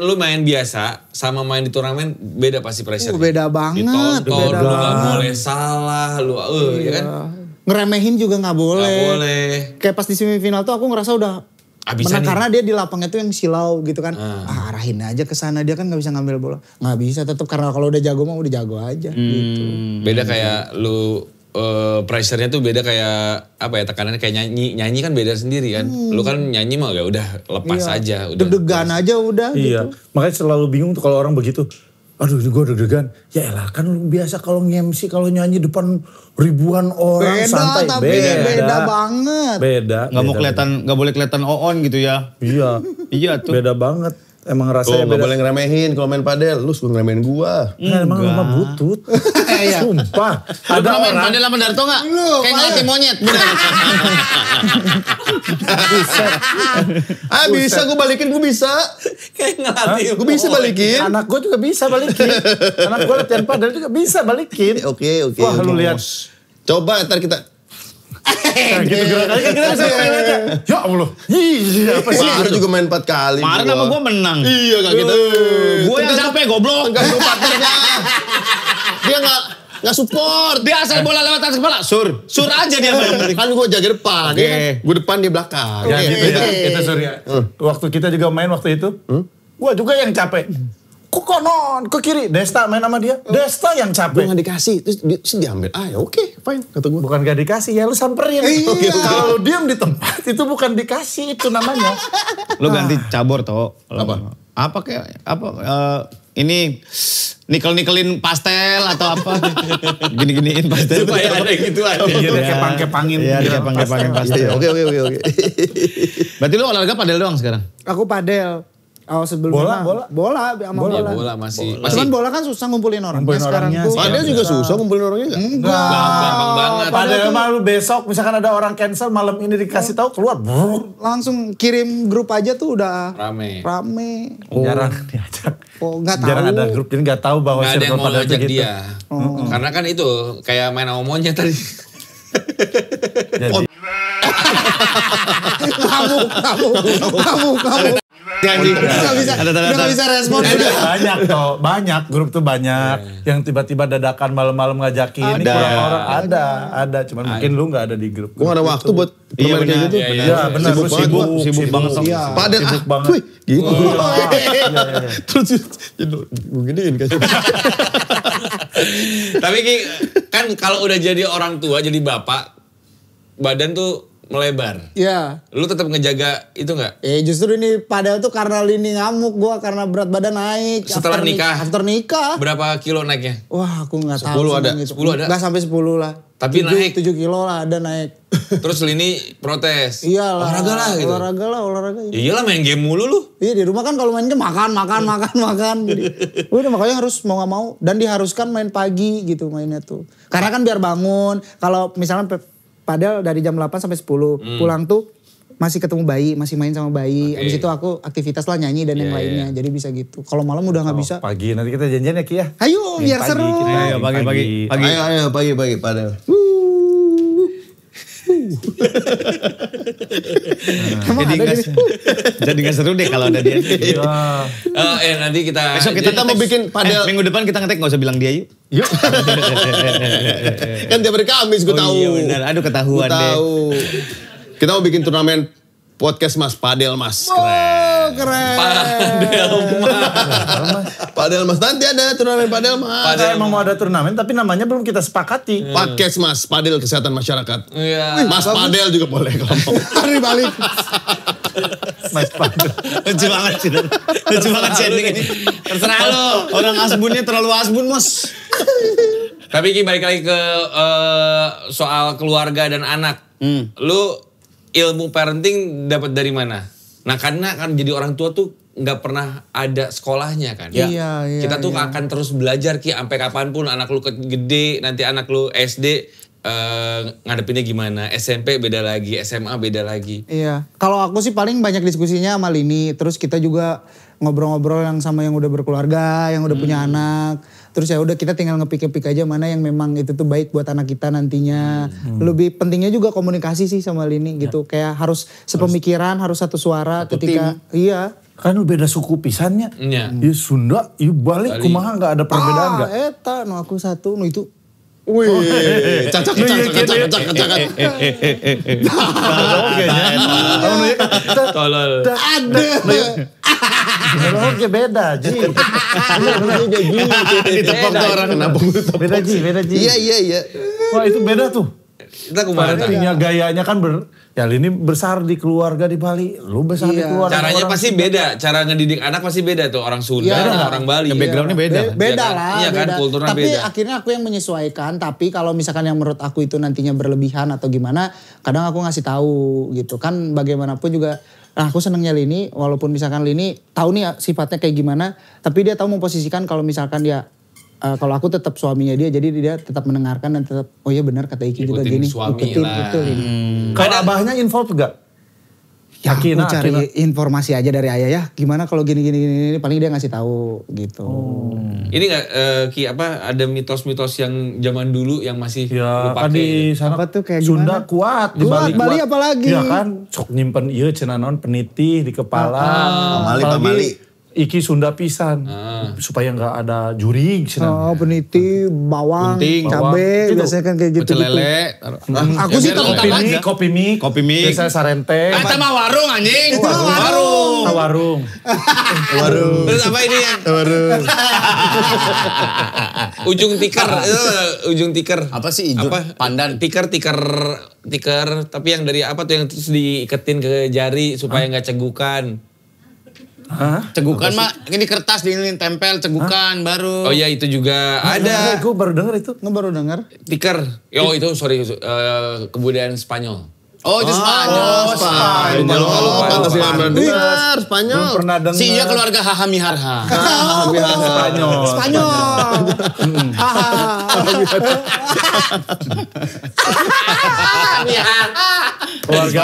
lu main biasa sama main di turnamen beda pasti pressure. Beda banget, Ditonton, beda lu gak banget. boleh salah, lu ya kan? Ngeremehin juga gak boleh. Gak boleh. Kayak pas di semifinal tuh aku ngerasa udah Abisan menang nih. karena dia di lapangnya tuh yang silau gitu kan. Arahin aja ke sana, dia kan gak bisa ngambil bola. Gak bisa tetap karena kalau udah jago mah udah jago aja gitu. Beda kayak lu pressure-nya tuh beda kayak apa ya, tekanannya kayak nyanyi kan beda sendiri kan. Lu kan nyanyi mah ya udah lepas aja udah. Deg-degan aja udah Iya, gitu. makanya selalu bingung tuh kalau orang begitu. Aduh, gue deg-degan. Ya elah, kan lu biasa kalau nge-MC, kalau nyanyi depan ribuan orang Beda santai. tapi beda banget. Beda. Nggak mau beda. kelihatan, nggak boleh kelihatan oon gitu ya. Iya, Iya tuh. beda banget. Emang Tuh, rasanya gak beda. boleh ngeremehin kalau main padel. Lu suka ngeremehin gua. Nah, emang rumah butut. Sumpah. Ada Ada main orang. padel sama Darto nggak? Lu, Kayak ngelatih monyet. Bisa gua balikin, gua bisa. Kayak ngelatih. Gua bisa balikin. Anak gue juga bisa balikin. Anak gue latihan padel juga bisa balikin. Oke. Wah, lu lihat. Coba ntar kita. Nah, gitu gerakannya kan kita bisa lihat ya. Ya Allah. Ih, apa sih? Baru juga main 4 kali. Kemarin sama gue menang. Iya gak gitu. Gue yang capek goblok. Tergantung partnernya. Dia gak support. Dia asal bola lewat atas kepala. Sur aja dia main. Kan gue jaga depan. Oke. Gue depan dia belakang. Ya gitu ya. Itu Surya. Waktu kita juga main waktu itu. Gua juga yang capek. Kok kanan, ke kiri. Desta main sama dia. Desta yang Gue capek. gak dikasih. Terus dia ambil. Ya oke fine. Kata gue. Bukan gak dikasih, ya lu samperin. Kalau diam di tempat itu bukan dikasih, itu namanya. Lo ganti cabur toh. Apa? Apa kayak apa? Ini nikelin pastel atau apa? Gini-giniin pastel. Supaya ada gitu aja. Iya, dia kepang-kepangin. Iya, kepang-kepangin pastel. Oke. Berarti lo olahraga padel doang sekarang? Aku padel. Oh sebelumnya Bola? bola sama bola. Bola masih Cuman bola kan susah ngumpulin orang. Ngumpulin sekarang orangnya. tuh. Padel juga susah ngumpulin orangnya gak? gampang banget. Padel mah lu besok misalkan ada orang cancel malam ini dikasih tahu keluar. Brrr. Langsung kirim grup aja tuh udah Rame. Jarang diajak. Oh nggak tahu. Jarang ada grup, jadi gak tahu bahwa Gak ada yang circle mau padel itu ngajak gitu. dia. Karena kan itu kayak main sama monyet tadi. Jadi, Kamu. Nggak bisa, Ada tanda-tanda. nggak bisa respon. banyak toh, banyak grup tuh banyak yang tiba-tiba dadakan malam-malam ngajakin Ada. kurang orang ada cuman mungkin lu nggak ada di grup. Gue gak ada waktu buat Iya, permain kayak benar. gitu. Iya, Iya benar, Sibuk lu banget sibuk, gua. sibuk banget. Iya. Padel Sibuk banget. wih, gitu. Iya. Terus beginiin kan. Tapi Ki, kan kalau udah jadi orang tua, jadi bapak, badan tuh melebar. Ya. Lu tetap ngejaga itu nggak? Justru ini padahal tuh karena lini ngamuk gua karena berat badan naik. Setelah nikah? After nikah. Berapa kilo naiknya? Wah aku gak tahu. 10 ada? 10 ada? Gak sampai 10 lah. Tapi naik? 7 kilo lah ada naik. Terus Lini protes. Iya lah. Olahraga lah gitu. Olahraga. Ya iyalah main game mulu lu. Iya di rumah kan kalau main game makan. Jadi udah makanya harus mau gak mau. Dan diharuskan main pagi gitu mainnya tuh. Karena kan biar bangun. Kalau misalnya padel dari jam 8 sampai 10. Pulang tuh masih ketemu bayi, masih main sama bayi. Abis itu aku aktivitas lah nyanyi dan yang lainnya. Jadi bisa gitu. Kalau malam udah nggak bisa. Pagi nanti kita janjian ya Ki ya. Ayo biar Pagi seru. kita Ayo pagi. Ayo pagi padel. Emang Jadi ada jadi nggak seru deh kalau ada dia. Nanti kita Besok Kita mau bikin padel. minggu depan kita ngetek nggak usah bilang dia yuk. Yuk. Kan tiap hari Kamis gue tahu. Iya benar. Aduh ketahuan Gua deh. tahu. Kita mau bikin turnamen podcast Mas, padel Mas. keren. Padel Mas, nanti ada turnamen padel Mas. Kita emang mau ada turnamen tapi namanya belum kita sepakati. Podcast Mas, padel kesehatan masyarakat. Iya. Mas padel juga boleh kalau mau. Hari balik. Mas Pandu. Lucu banget sih. Lucu banget sih ending ini. Terserah lo. Orang asbunnya terlalu asbun Mas. Tapi Ki balik lagi ke soal keluarga dan anak. Lu ilmu parenting dapat dari mana? Nah karena kan jadi orang tua tuh nggak pernah ada sekolahnya kan. Iya, Kita tuh iya. akan terus belajar Ki sampai kapanpun anak lu gede, nanti anak lu SD ngadepinnya gimana, SMP beda lagi, SMA beda lagi. Iya. Kalau aku sih paling banyak diskusinya sama Lini. Terus kita juga ngobrol-ngobrol yang sama yang udah berkeluarga, yang udah punya anak. Terus ya udah kita tinggal ngepik-ngepik aja mana yang memang itu tuh baik buat anak kita nantinya. Lebih pentingnya juga komunikasi sih sama Lini gitu. Kayak harus sepemikiran, harus satu suara ketika iya. Kan lu beda suku pisannya. Iya. Ya Sunda, ya balik kumaha gak ada perbedaan gak? Eta no aku satu no itu. Wih, cacak. Tolol. Oke beda Ji. Ditepok tuh orang kenapa Beda Ji. Iya. Wah itu beda tuh. Kita kemana? Parentingnya gayanya kan ya ini besar di keluarga di Bali, lu besar di Iya. keluarga. Caranya orang pasti beda, cara ngedidik anak pasti beda tuh orang Sunda Iya. sama orang Bali. Backgroundnya beda. Beda kan? lah. Iya kan, beda. kulturnya Tapi beda. akhirnya aku yang menyesuaikan. Tapi kalau misalkan yang menurut aku itu nantinya berlebihan atau gimana, kadang aku ngasih tahu gitu kan. Bagaimanapun juga, nah aku senengnya Lini, walaupun misalkan Lini tahu nih sifatnya kayak gimana, tapi dia tahu memposisikan kalau misalkan dia kalau aku tetap suaminya dia, jadi dia tetap mendengarkan dan tetap, oh iya benar kata Iki juga Ikutin gini, suami ikutin lah. itu Lini. Kalau abahnya involved gak? Ya aku Akina. cari informasi aja dari ayah ya, gimana kalau gini paling dia ngasih tahu gitu. Ini nggak Ki ada mitos-mitos yang zaman dulu yang masih Ya lu kan pakai? di sana Apa tuh kayak Sunda gimana? kuat, di Kuat, Bali Bali apalagi? Iya kan, sok nyimpen iya cenah naon penitih di kepala. Pamali, Apalagi pamali. Iki Sunda pisan, supaya nggak ada jurig cenah. Oh peniti, bawang, Gunting, cabe, bawang. biasanya kan kayak gitu. Pecel lele. Aku sih tahu Kopi mie, Kopi mie. biasa sarenteng. Kita mah warung anjing. Warung. Terus apa ini yang ujung tikar itu ujung tikar. Apa sih ujung? Pandan. Tikar tapi yang dari apa tuh yang terus diiketin ke jari supaya nggak cegukan. Hah? Cegukan mah ini kertas di ini tempel cegukan baru. Oh iya itu juga ada Gue baru denger itu. Nggak baru dengar. tikar. Oh itu sorry kebudayaan Spanyol. Oh itu Spanyol. Lupa. Pantas yang benar Belum Spanyol. pernah denger. Si iya keluarga Hahami Harha. Spanyol. Spanyol. Keluarga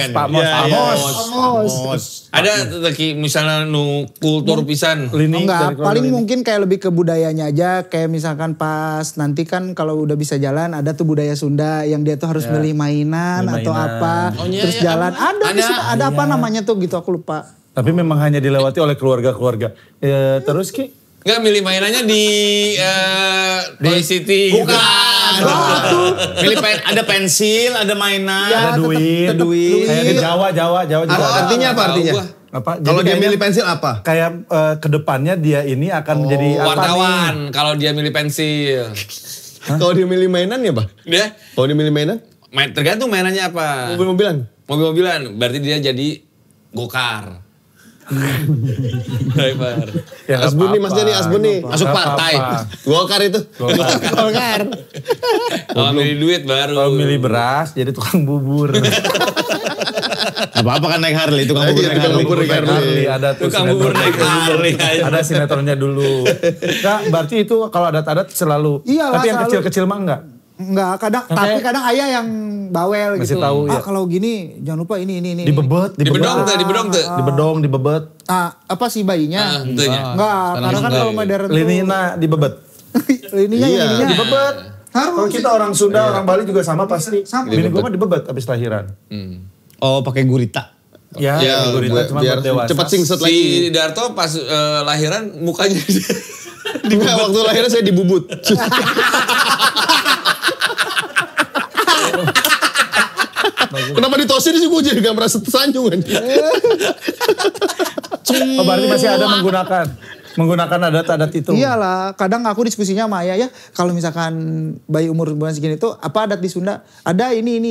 Pak Mos. Ada lagi misalnya nu kultur pisan. Lini Enggak, dari keluarga paling Lini. mungkin kayak lebih ke budayanya aja. Kayak misalkan pas nanti kan kalau udah bisa jalan ada tuh budaya Sunda yang dia tuh harus milih mainan Milih atau mainan. apa. Oh, iya, Terus iya, jalan. Ada, di situ, ada apa namanya tuh gitu aku lupa. Tapi memang hanya dilewati oleh keluarga-keluarga. Terus Ki? Enggak milih mainannya di Toy City. Bukan. Pilih ada pensil, ada mainan. Ada duit. tetep duit. Kayak di Jawa juga. Artinya apa artinya? Apa? Kalau Jadi dia kayaknya milih pensil apa? kayak kedepannya dia ini akan jadi apa nih? Wartawan kalau dia milih pensil. Kalau dia milih mainan ya, Pak? Dia Kalau dia milih mainan, tergantung mainannya apa. mobil-mobilan. Mobil-mobilan berarti dia jadi gokar. Driver. Ya, nggak Asbun nih, apa-apa, Mas Jani, Asbun nih. nggak Masuk apa-apa. partai. Golkar itu. Golkar. Kalau milih duit baru. Kalau milih beras jadi tukang bubur. Apa-apa kan naik Harley, tukang bubur naik Tukang Harley. bubur naik Harley. Harley, ada tuh Tukang bubur naik Harley aja. Ada sinetronnya dulu. Nah, berarti itu kalau adat-adat selalu. Iyalah, Tapi yang selalu. kecil-kecil mah enggak. Enggak, tapi kadang ayah yang bawel Ngasih gitu. tahu, ya. Kalau gini jangan lupa ini. Dibebet. Dibedong. Dibebet. Apa sih bayinya? Itu ya. Enggak, karena kan kalau modern tuh. Linina dibebet. Lininya Iya. yang ininya. Dibebet. Kalau kita orang Sunda, orang Bali juga sama pasti. Sama. Bini gue mah dibebet abis lahiran. Oh pakai gurita. Ya, gurita cuma biar buat dewasa. cepet singset lagi. Si Darto pas lahiran mukanya Waktu lahiran saya dibubut. Kenapa ditosin sih gue jadi gak merasa tersanjung kan? Oh, berarti masih ada menggunakan adat-adat itu. Iyalah, kadang aku diskusinya sama ayah ya, kalau misalkan bayi umur bulan segini tuh apa adat di Sunda? Ada ini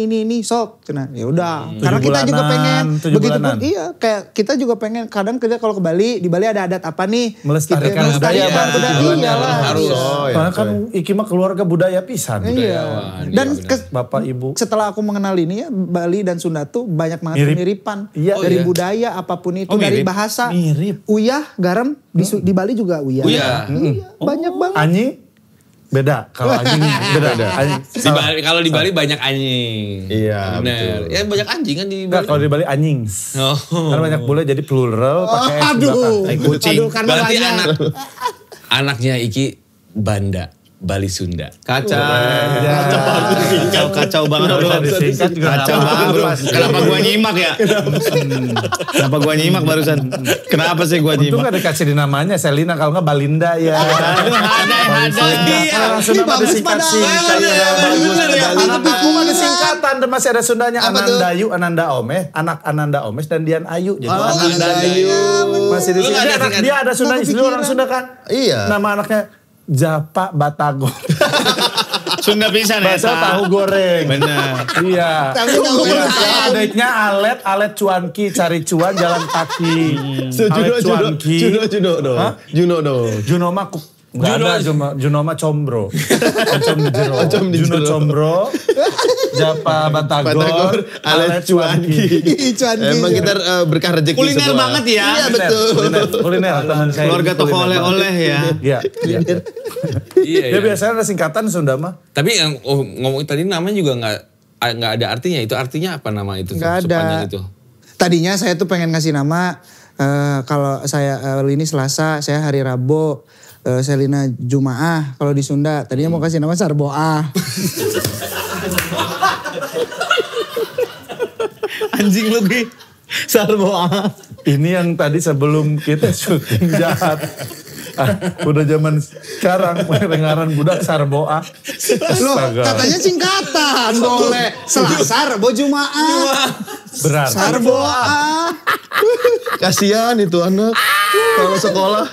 sok. Nah, ya udah. Karena kita juga pengen 7 begitu bulanan. pun iya, kayak kita juga pengen kadang kerja kalau ke Bali, di Bali ada adat apa nih? Melestarikan budaya, budaya. Iyalah. harus. Iya. Soalnya kan Iki mah keluarga budaya pisan. Iya. Dan Bapak Ibu. setelah aku mengenal ini ya, Bali dan Sunda tuh banyak banget Mirip. kemiripan. Iya. Dari budaya apapun itu, Oh, dari mirip. bahasa. Mirip. Uyah, garam, di Bali juga uyah. Uyah. Iya, banyak banget. Anjing beda. Kalau anjing beda. Anjing. Kalau di Bali banyak anjing. Iya, benar. Ya banyak anjing kan di Enggak, Bali. kalau di Bali anjing. Oh. Karena banyak bule jadi plural pakai S di belakang. Kayak kucing. Aduh, karena Berarti banyak. anaknya Iki Banda, Bali Sunda. Kacau banget bro. Disingkat juga Kacau nggak banget bro. apa-apa. Kenapa gua nyimak ya? Kenapa gua nyimak barusan? Kenapa sih gua Untung nyimak? gak dikasih di namanya Selina, kalau nggak Balinda ya. Aduh, ada. Iya. Orang Sunda mah disingkat-singkat. Iya, bener ya. Anak aku mah disingkatan, dan masih ada Sundanya. Apa tuh? Anandayu, Ananda Omeh, anak Ananda Omes dan Dian Ayu. Jadi Anandayu. Masih Lu nggak ada disingkat. singkat? Dia ada Sunda, istri lu orang Sunda kan? Iya. Nama anaknya Japa Batagor. Sunda pisan ya. Bahasa tahu goreng. Bener. Iya. Tapi tahu Iya, goreng. adiknya Alet cuanki, cari cuan jalan kaki. Alet cuanki. Juno dong. Juno mah nggak ada, Juno mah combro. Oncom di jero. Juno combro. Japa Batagor, Alet cuanki. Cuanki. Emang kita berkah rezeki Kuliner semua. banget ya. Iya betul. Kuliner teman saya. Keluarga toko kuliner oleh-oleh ya. Iya. Iya, Ya iya. biasanya ada singkatan Sunda mah. Tapi yang ngomong tadi namanya juga nggak ada artinya. Itu artinya apa nama itu? Nggak ada. Sepanjang itu. Tadinya saya tuh pengen ngasih nama, kalau saya ini Selasa, saya hari Rabu, Selina Jumaah kalau di Sunda. Tadinya mau kasih nama Sarboah. Anjing lu Gi. Sarboa. Ini yang tadi sebelum kita syuting jahat. Udah zaman sekarang pendengaran budak Sarboa. Loh, Astaga. katanya singkatan boleh. Selasa, Rabu, Jumaah. Berat. Sarboah. Kasihan itu anak. Kalau sekolah.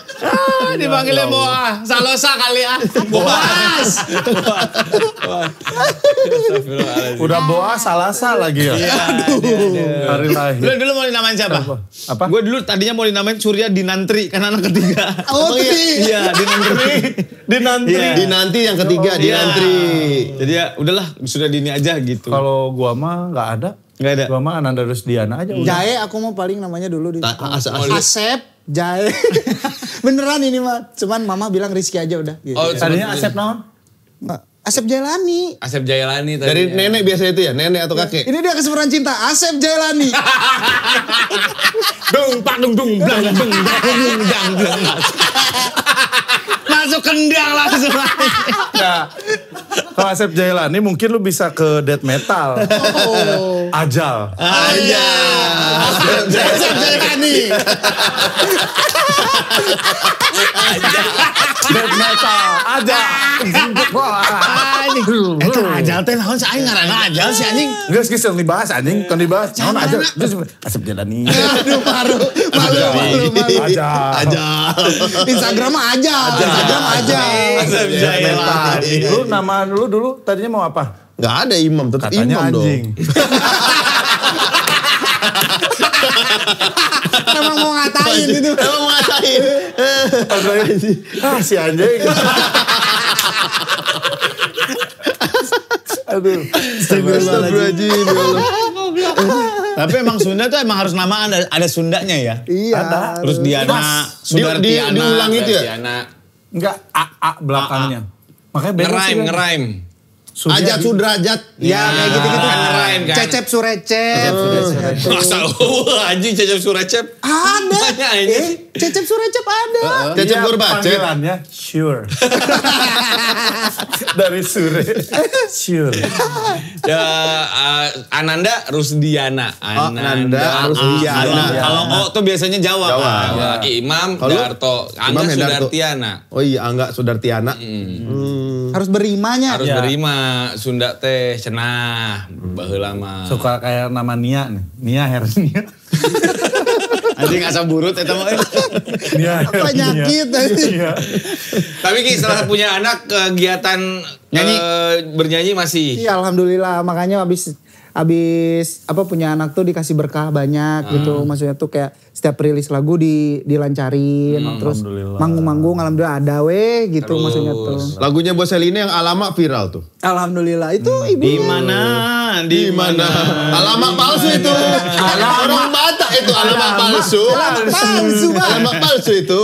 Dipanggilnya Boa. Salosa kali ya. Boas. Udah Boa Salasa lagi ya. Hari lahir. Lu dulu mau dinamain siapa? Apa? Gue dulu tadinya mau dinamain Surya Dinantri karena anak ketiga. Oh, Iya, Dinantri. Dinantri. Iya. Dinanti yang ketiga, Dinantri. Jadi ya udahlah sudah dini aja gitu. Kalau gua mah nggak ada. Nggak ada. Gua mah Ananda Rusdiana aja. Udah. Jae aku mau paling namanya dulu di Asep. Asep Jae. Beneran ini mah. Cuman mama bilang Rizky aja udah. Gitu. Oh, Tadinya Asep naon? Nggak, Asep Jailani. Asep Jayalani tadi. Dari nenek biasa itu ya, nenek atau kakek? Ini dia kesempurnaan cinta. Asep Jailani. Dung pak dung dung blang beng dung dang blang. Masuk kendang langsung. Nah, kalau Asep Jailani mungkin lu bisa ke death metal. Ajal. Aja. Asep Jailani. Death metal. Ajal. Anjing. Itu ajal teh naon sih aing ngaranna ajal si anjing. Enggak sih yang dibahas anjing, kan dibahas. Naon Ajal? Asep Jailani. Aduh, malu. Ajal. Instagram mah aja. Instagram aja. Asep Jailani. Lu nama lu dulu tadinya mau apa? Gak ada imam, tetap Katanya imam anjing. dong. Emang mau ngatain itu. Emang mau ngatain. Si anjing. Aduh. Astagfirullahaladzim. Tapi emang Sunda tuh emang harus nama ada Sundanya ya. Iya. Terus Diana, Sudartiana. diulang itu ya? Diana. Enggak A belakangnya. Makanya beda sih. Ngeraim. Ajat Sudrajat. Ya kayak gitu-gitu. Keren kan? Cecep Surecep. Masa anjing Cecep Surecep? Ada. Banyak ini. Cecep Surecep ada. Cecep Dia Surbacet. panggilannya sure. Dari Sure. Sure. Ya, Ananda Rusdiana. Ananda Rusdiana. Kalau O tuh biasanya Jawa. Jawa. Kan? Imam Kalau? Darto. Imam Angga Hendarto. Sudartiana. Oh iya, Angga Sudartiana. Harus berimanya. Harus berima. Sunda teh cenah. Baheula mah. Suka kayak nama Nia nih. Nia Hernia. Anjing asam burut eta mah. Nia Hernia. Penyakit. Iya. Tapi Ki setelah punya anak kegiatan Nyanyi. Bernyanyi masih. Iya alhamdulillah makanya abis punya anak tuh dikasih berkah banyak gitu. Maksudnya tuh kayak setiap rilis lagu dilancarin. Terus Alhamdulillah. manggung-manggung alhamdulillah ada weh gitu Terus. maksudnya tuh. Lagunya buat Selina yang alamak viral tuh. Alhamdulillah itu ibu. Di mana? Di mana? Alamak palsu itu. Orang Batak itu alamak palsu. Palsu banget. Alamak palsu itu.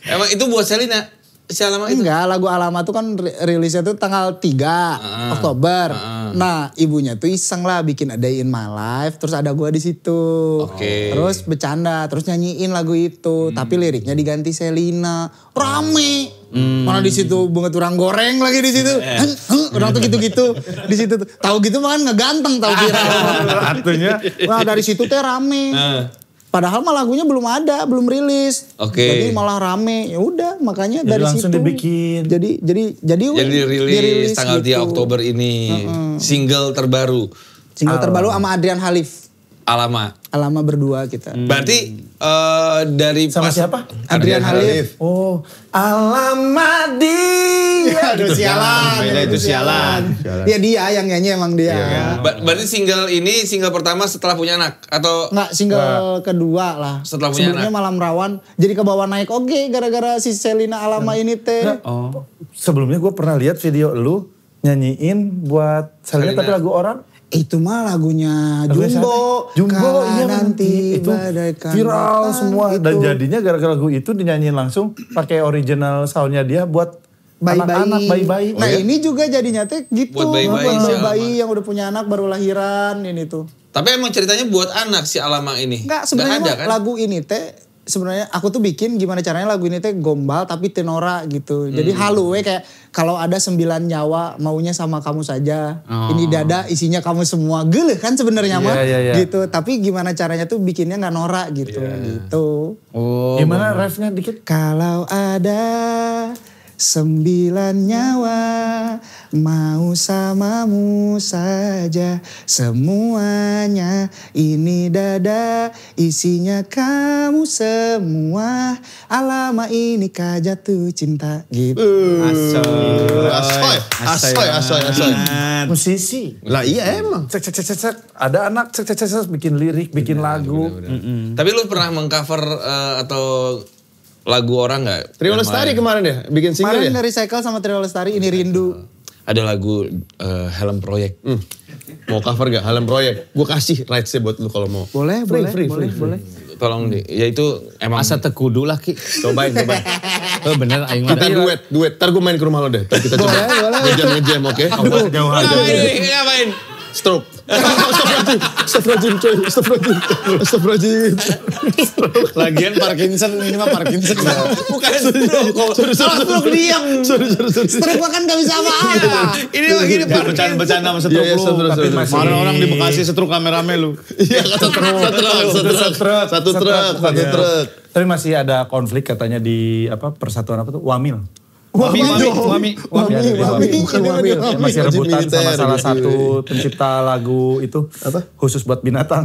Emang itu buat Selina? Si alamat itu? Enggak, lagu Alamat tuh kan rilisnya tuh tanggal 3 Oktober. Nah, ibunya tuh iseng lah bikin A Day in My Life, terus ada gua di situ. Oke. Terus bercanda, terus nyanyiin lagu itu, tapi liriknya diganti Selina. Rame. Mana di situ bunga turang goreng lagi di situ. Orang tuh gitu-gitu di situ tuh. Tahu gitu mah kan ngeganteng tahu viral. Artinya Wah, dari situ teh rame. Padahal mah lagunya belum ada, belum rilis. Oke. Jadi malah rame. Ya udah, makanya Jadi dari langsung situ. dibikin. Jadi Rilis tanggal 3 gitu. Oktober ini. Single terbaru. Single terbaru sama Adrian Halif. Alama Berdua kita. Berarti dari Sama pas- siapa? Adrian Halif. Oh, alamat dia. Aduh sialan. Beda itu sialan. Dia yang nyanyi emang dia. Berarti single ini single pertama setelah punya anak atau Nggak, single kedua lah. Setelah punya Sebelumnya anak. Malam Rawan. Jadi ke bawah naik oke gara-gara si Selina Alama ini teh. Sebelumnya gue pernah lihat video lu nyanyiin buat Selina tapi lagu orang. Itu mah lagunya Lagunya Jumbo. siapa? Jumbo, Kala iya nanti itu bagaikan viral datang semua. itu. Dan jadinya gara-gara lagu itu dinyanyiin langsung pakai original soundnya dia buat anak-anak, bayi-bayi. Nah ini juga jadinya teh gitu. Buat bayi-bayi si bayi yang udah punya anak baru lahiran ini tuh. tapi emang ceritanya buat anak si Alama ini. Enggak sebenarnya ada mah kan? lagu ini teh sebenarnya aku tuh bikin gimana caranya lagu ini teh gombal tapi tenora gitu. Jadi halu we kayak kalau ada 9 nyawa maunya sama kamu saja. Ini dada isinya kamu semua. Geleh kan sebenarnya mah iya. gitu. Tapi gimana caranya tuh bikinnya nggak norak gitu. Gitu. Oh. Gimana refnya dikit? Kalau ada 9 nyawa mau samamu saja semuanya ini dada isinya kamu semua alama ini jatuh cinta gitu. Asoy. Musisi. Lah iya emang. Cek. Ada anak cek bikin lirik, bikin lagu. Tapi lu pernah mengcover atau lagu orang nggak? Trio Lestari kemarin ya bikin single Kemarin ya. dari Cycle sama Trio Lestari ini Rindu. Ada lagu Helm Proyek. Mau cover gak Halem Proyek? Gue kasih rights-nya buat lu kalau mau. Boleh. Tolong deh. Ya itu emang Asa tekudu lah Ki. Cobain. Oh bener aing mah. Kita duet. Ntar gue main ke rumah lo deh. Ntar kita coba. Ngejam, oke? Jauhan. ngapain? Stroke. Astagfirullahaladzim. Lagian Parkinson ini mah Parkinson. Bukan stroke. Stroke diam. Stroke mah kan gak bisa apa-apa. Ini lagi di Bercanda sama stroke Iya, lu. stroke. Tapi kemarin orang di Bekasi stroke rame-rame lu. Iya, satu truk. Tapi masih ada konflik katanya di persatuan apa tuh? Wamil. Wami. Bukan Wamil. Masih rebutan militer, sama salah gitu. satu pencipta lagu itu. Apa? Khusus buat binatang.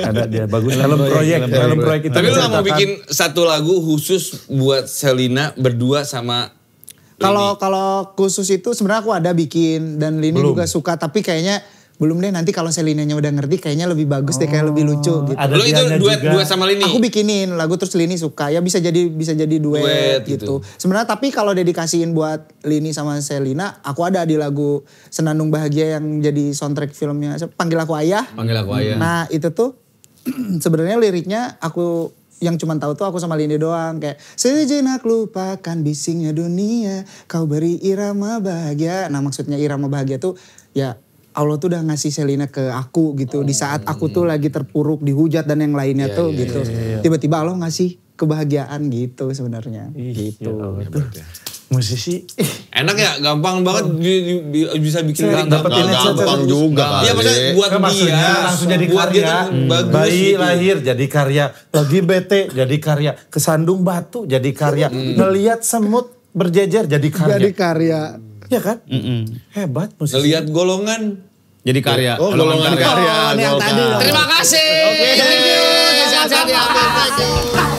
Ada dia bagus. Helm proyek itu. Tapi lu gak mau menceritakan- bikin satu lagu khusus buat Selina berdua sama Kalau khusus itu sebenarnya aku ada bikin dan Lini juga suka tapi kayaknya belum deh nanti kalau Selinanya udah ngerti kayaknya lebih bagus deh kayak lebih lucu gitu. Ada Lu itu dianya duet juga. sama Lini? Aku bikinin lagu terus Lini suka ya bisa jadi duet gitu. Sebenarnya tapi kalau dedikasiin buat Lini sama Selina, aku ada di lagu Senandung Bahagia yang jadi soundtrack filmnya Panggil Aku Ayah. Panggil aku ayah. Nah itu tuh sebenarnya liriknya aku yang cuman tahu tuh aku sama Lindi doang. Kayak sejenak lupakan bisingnya dunia, kau beri irama bahagia. Nah maksudnya irama bahagia tuh ya Allah tuh udah ngasih Selina ke aku gitu. Di saat aku tuh lagi terpuruk, dihujat dan yang lainnya tuh gitu. Tiba-tiba Allah ngasih kebahagiaan gitu sebenarnya. Gitu. Musisi Enak ya, gampang banget bisa bikin lirik dapetin gampang juga. Iya maksudnya buat maksudnya dia langsung jadi buat dia karya. tuh bagus Bayi gitu. lahir jadi karya, lagi bete jadi karya, kesandung batu jadi karya, ngelihat semut berjejer jadi karya. Jadi karya. Iya kan? Hebat musisi. Ngelihat golongan. Jadi karya. Oh, golongan karya. Oh, ini yang tadi. Terima kasih. Oke. Sehat-sehat ya. Thank you.